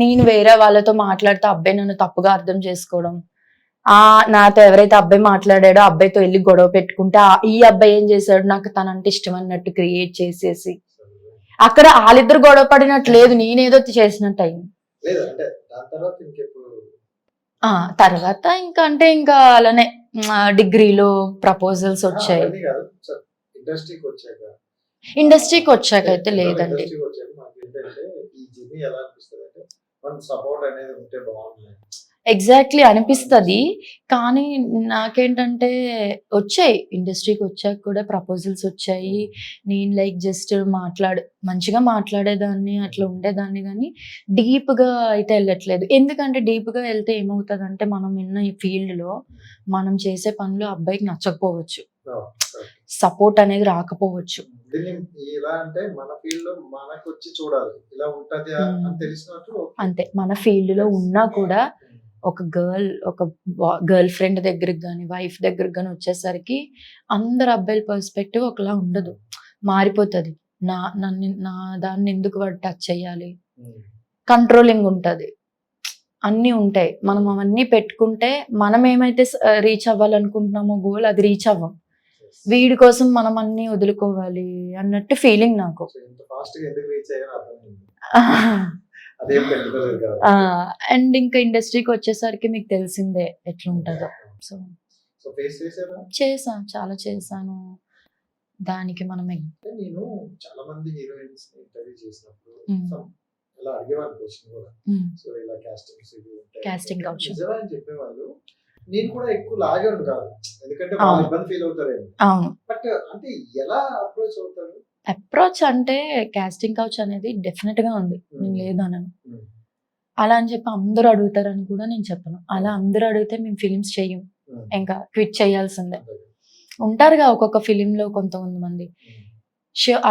Speaker 1: నేను వేరే వాళ్ళతో మాట్లాడితే అబ్బాయి నన్ను తప్పుగా అర్థం చేసుకోవడం. నాతో ఎవరైతే అబ్బాయి మాట్లాడాడో అబ్బాయితో వెళ్ళి గొడవ పెట్టుకుంటే ఈ అబ్బాయి ఏం చేశాడు నాకు తనంటే ఇష్టం అన్నట్టు క్రియేట్ చేసేసి అక్కడ వాళ్ళిద్దరు గొడవ పడినట్టు లేదు, నేనేదో చేసినట్టు అయింది. తర్వాత ఇంకా అలానే డిగ్రీలో ప్రపోజల్స్ వచ్చాయి. ఇండస్ట్రీకి వచ్చాక అయితే లేదండి. ఎగ్జాక్ట్లీ అనిపిస్తుంది. కానీ నాకేంటంటే వచ్చాయి ఇండస్ట్రీకి వచ్చాక కూడా ప్రపోజల్స్ వచ్చాయి. నేను లైక్ జస్ట్ మంచిగా మాట్లాడేదాన్ని, అట్లా ఉండేదాన్ని. కానీ డీప్గా అయితే వెళ్ళట్లేదు. ఎందుకంటే డీప్గా వెళ్తే ఏమవుతుందంటే మనం ఉన్న ఈ ఫీల్డ్లో మనం చేసే పనులు అబ్బాయికి నచ్చకపోవచ్చు, సపోర్ట్ అనేది రాకపోవచ్చు. అంతే మన ఫీల్డ్ లో ఉన్నా కూడా ఒక గర్ల్ ఫ్రెండ్ దగ్గరికి కానీ వైఫ్ దగ్గరికి కానీ వచ్చేసరికి అందరు అబ్బాయిల పర్స్పెక్టివ్ ఒకలా ఉండదు, మారిపోతుంది. నా దాన్ని ఎందుకు వాడు టచ్ చేయాలి, కంట్రోలింగ్ ఉంటుంది, అన్నీ ఉంటాయి. మనం అవన్నీ పెట్టుకుంటే మనం ఏమైతే రీచ్ అవ్వాలనుకుంటున్నామో గోల్ అది రీచ్ అవ్వం. వీడి కోసం మనం అన్ని వదులుకోవాలి అన్నట్టు ఫీలింగ్ నాకు. అండ్ ఇంకా ఇండస్ట్రీకి వచ్చేసరికి మీకు తెలిసిందే ఎట్లుంటుందో. సో చాలా చేశాను. దానికి మనం
Speaker 2: నేను చాలా మంది హీరోయిన్స్ ఇంటర్వ్యూ చేసినప్పుడు ఇలా అడిగేవాళ్ళు క్వశ్చన్ కూడా. సో ఇలా
Speaker 1: కాస్టింగ్ కౌచ్
Speaker 2: నిజమని చెప్పేవాళ్ళు. నేను కూడా ఎక్కువ లాగేవాడు కాదు, ఎందుకంటే వాళ్ళు ఇబ్బంది ఫీల్ అవుతారేమో.
Speaker 1: అవును.
Speaker 2: బట్ అంటే ఎలా అప్రోచ్ అవుతారు?
Speaker 1: అప్రోచ్ అంటే కాస్టింగ్ కౌచ్ అనేది డెఫినెట్ గా ఉంది, నేను లేదనను. అలా అని చెప్పి అందరూ అడుగుతారని కూడా నేను చెప్పను. అలా అందరూ అడిగితే మేము ఫిలిమ్స్ చెయ్యం, ఇంకా క్విట్ చేయాల్సిందే. ఉంటారుగా ఒక్కొక్క ఫిలింలో కొంతమంది.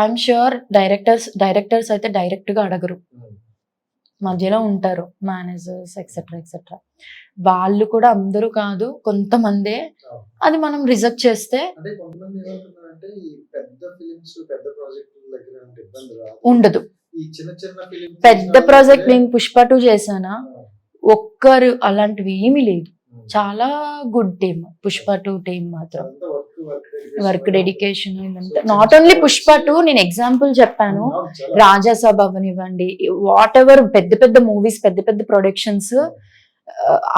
Speaker 1: ఐఎమ్ ష్యూర్ డైరెక్టర్స్ అయితే డైరెక్ట్ గా అడగరు, మధ్యలో ఉంటారు మేనేజర్స్ ఎక్సెట్రా. వాళ్ళు కూడా అందరూ కాదు, కొంతమందే. అది మనం రిజెక్ట్ చేస్తే ఉండదు. పెద్ద ప్రాజెక్ట్ నేను పుష్ప 2 చేశానా, ఒక్కరు అలాంటివి ఏమీ లేదు. చాలా గుడ్ టీమ్ పుష్ప 2 టీమ్ మాత్రం. వర్క్ డెడికేషన్ ఇదంతా. నాట్ ఓన్లీ పుష్ప 2, నేను ఎగ్జాంపుల్ చెప్పాను, రాజాసాబ్ అవనివ్వండి, వాట్ ఎవర్ పెద్ద మూవీస్, పెద్ద ప్రొడక్షన్స్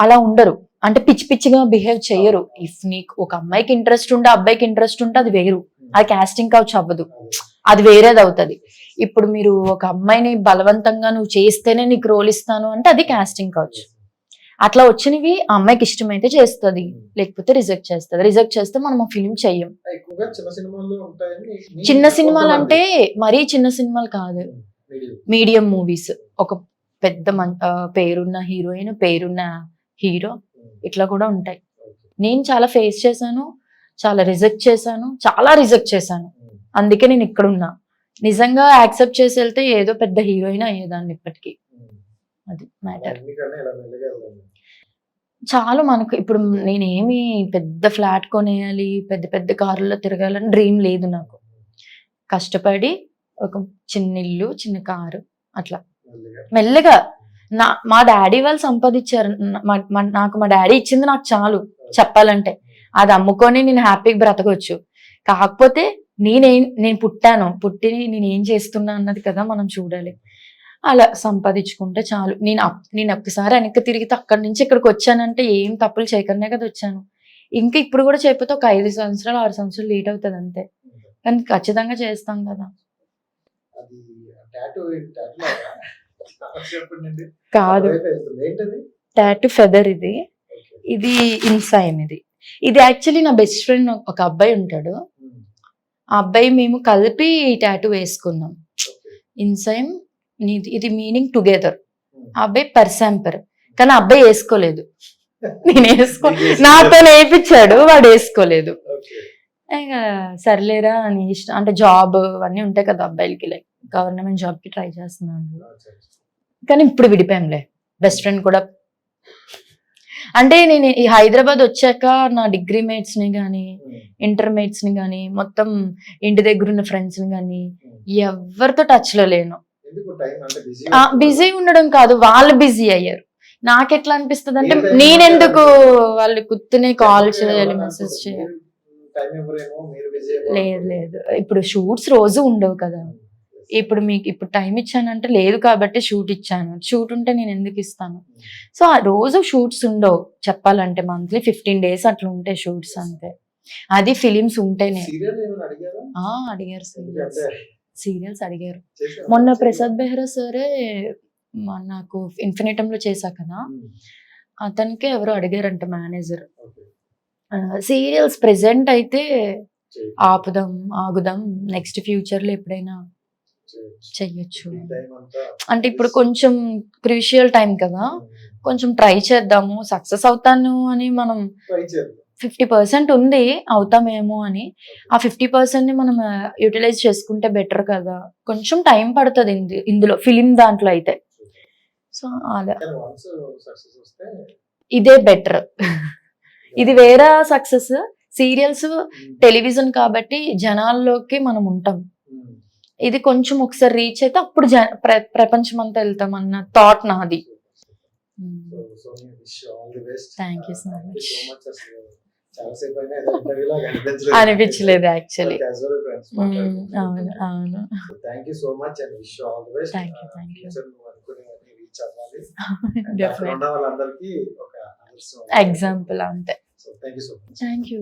Speaker 1: అలా ఉండరు. అంటే పిచ్చిగా బిహేవ్ చెయ్యరు. ఇఫ్ నీకు ఒక అమ్మాయికి ఇంట్రెస్ట్ ఉంటే అబ్బాయికి ఇంట్రెస్ట్ ఉంటే అది వేరు, అది కాస్టింగ్ కౌచ్ అవ్వదు, అది వేరేది అవుతుంది. ఇప్పుడు మీరు ఒక అమ్మాయిని బలవంతంగా నువ్వు చేస్తేనే నీకు రోల్ ఇస్తాను అంటే అది కాస్టింగ్ కౌచ్. అట్లా వచ్చినవి ఆ అమ్మాయికి ఇష్టమైతే చేస్తుంది, లేకపోతే రిజెక్ట్ చేస్తే మనం ఆ ఫిలిం చెయ్యం. చిన్న సినిమాలు అంటే మరీ చిన్న సినిమాలు కాదు, మీడియం మూవీస్. ఒక పెద్ద పేరున్న హీరోయిన్, పేరున్న హీరో, ఇట్లా కూడా ఉంటాయి. నేను చాలా ఫేస్ చేశాను, చాలా రిజెక్ట్ చేశాను. అందుకే నేను ఇక్కడ ఉన్నా. నిజంగా యాక్సెప్ట్ చేసి వెళ్తే ఏదో పెద్ద హీరోయిన్ అయ్యేదాన్ని ఇప్పటికీ. అది మ్యాటర్. చాలా మనకు ఇప్పుడు నేనేమి పెద్ద ఫ్లాట్ కొనేయాలి, పెద్ద కార్లలో తిరగాలని డ్రీమ్ లేదు నాకు. కష్టపడి ఒక చిన్న ఇల్లు, చిన్న కారు, అట్లా మెల్లగా మా డాడీ వాళ్ళు సంపాదించారు. నాకు మా డాడీ ఇచ్చింది నాకు చాలు చెప్పాలంటే. అది అమ్ముకొని నేను హ్యాపీగా బ్రతకొచ్చు. కాకపోతే నేను పుట్టి నేను ఏం చేస్తున్నా అన్నది కదా మనం చూడాలి. అలా సంపాదించుకుంటే చాలు. నేను ఒక్కసారి వెనక్కి తిరిగితే అక్కడి నుంచి ఇక్కడికి వచ్చానంటే ఏం తప్పులు చేయకనే కదా వచ్చాను. ఇంకా ఇప్పుడు కూడా చేయకపోతే ఒక 5 సంవత్సరాలు 6 సంవత్సరాలు లేట్ అవుతుంది అంతే. కానీ ఖచ్చితంగా చేస్తాం కదా.
Speaker 2: అది టాటూ లాగా చెప్పండి.
Speaker 1: కాదు,
Speaker 2: ఏంటది?
Speaker 1: టాటూ ఫెదర్ ఇది. ఇది ఇన్సైమ్. ఇది యాక్చువల్లీ నా బెస్ట్ ఫ్రెండ్ ఒక అబ్బాయి ఉంటాడు. ఆ అబ్బాయి మేము కలిపి ఈ టాటూ వేసుకున్నాం. ఇన్సైమ్ ఇది మీనింగ్ టుగెదర్. ఆ అబ్బాయి పర్సెంపర్, కానీ ఆ అబ్బాయి వేసుకోలేదు. నేను నాతో నేర్పించాడు, వాడు వేసుకోలేదు. ఇంకా సర్లేరా అని ఇష్టం, అంటే జాబ్ అవన్నీ ఉంటాయి కదా అబ్బాయిలకి, లైక్ గవర్నమెంట్ జాబ్ కి ట్రై చేస్తున్నాను. కానీ ఇప్పుడు విడిపోయాంలే. బెస్ట్ ఫ్రెండ్ కూడా అంటే నేను ఈ హైదరాబాద్ వచ్చాక నా డిగ్రీ మేట్స్ ని కానీ ఇంటర్మేట్స్ ని కానీ మొత్తం ఇంటి దగ్గర ఉన్న ఫ్రెండ్స్ ని కానీ ఎవరితో టచ్ లో లేను. బిజీ ఉండడం కాదు, వాళ్ళు బిజీ అయ్యారు. నాకెట్లా అనిపిస్తుంది అంటే నేనెందుకు వాళ్ళు గుర్తునే కాల్ చేయాలి, మెసేజ్ చేయాలి. లేదు, ఇప్పుడు షూట్స్ రోజు ఉండవు కదా. ఇప్పుడు మీకు ఇప్పుడు టైం ఇచ్చానంటే లేదు కాబట్టి షూట్ ఇచ్చాను. షూట్ ఉంటే నేను ఎందుకు ఇస్తాను? సో ఆ రోజు షూట్స్ ఉండవు చెప్పాలంటే. మంత్లీ 15 days అట్లా ఉంటాయి షూట్స్ అంతే. అది ఫిలిమ్స్ ఉంటేనే. అడిగారు సీరియల్స్ అడిగారు. మొన్న ప్రసాద్ బెహ్రా సరే నాకు ఇన్ఫినిటమ్ లో చేశా కదా, అతనికి ఎవరో అడిగారంట మేనేజర్. సీరియల్స్ ప్రెసెంట్ అయితే ఆగుదాం, నెక్స్ట్ ఫ్యూచర్ లో ఎప్పుడైనా చెయ్యొచ్చు. అంటే ఇప్పుడు కొంచెం క్రూషియల్ టైం కదా, కొంచెం ట్రై చేద్దాము. సక్సెస్ అవుతాను అని మనం 50% ఉంది, అవుతామేమో అని. ఆ 50% ని మనం యూటిలైజ్ చేసుకుంటే బెటర్ కదా. కొంచెం టైం పడుతుంది ఇందులో, ఫిలిం దాంట్లో అయితే. సో అలా ఇదే బెటర్. ఇది వేరే సక్సెస్. సీరియల్స్ టెలివిజన్ కాబట్టి జనాల్లోకి మనం ఉంటాం. ఇది కొంచెం ఒకసారి రీచ్ అయితే అప్పుడు ప్రపంచం అంతా వెళ్తాం అన్న థాట్ నాది. Thank you so much. అనిపించలేదు యాక్చువల్లీ. అవును.
Speaker 2: Thank you so much and wish all the best.
Speaker 1: Thank you.
Speaker 2: Reach అవ్వాలి. అక్కడ ఉన్న వాళ్ళందరికీ ఒక
Speaker 1: ఎగ్జాంపుల్ అంతే.
Speaker 2: So thank you so much.
Speaker 1: Thank you.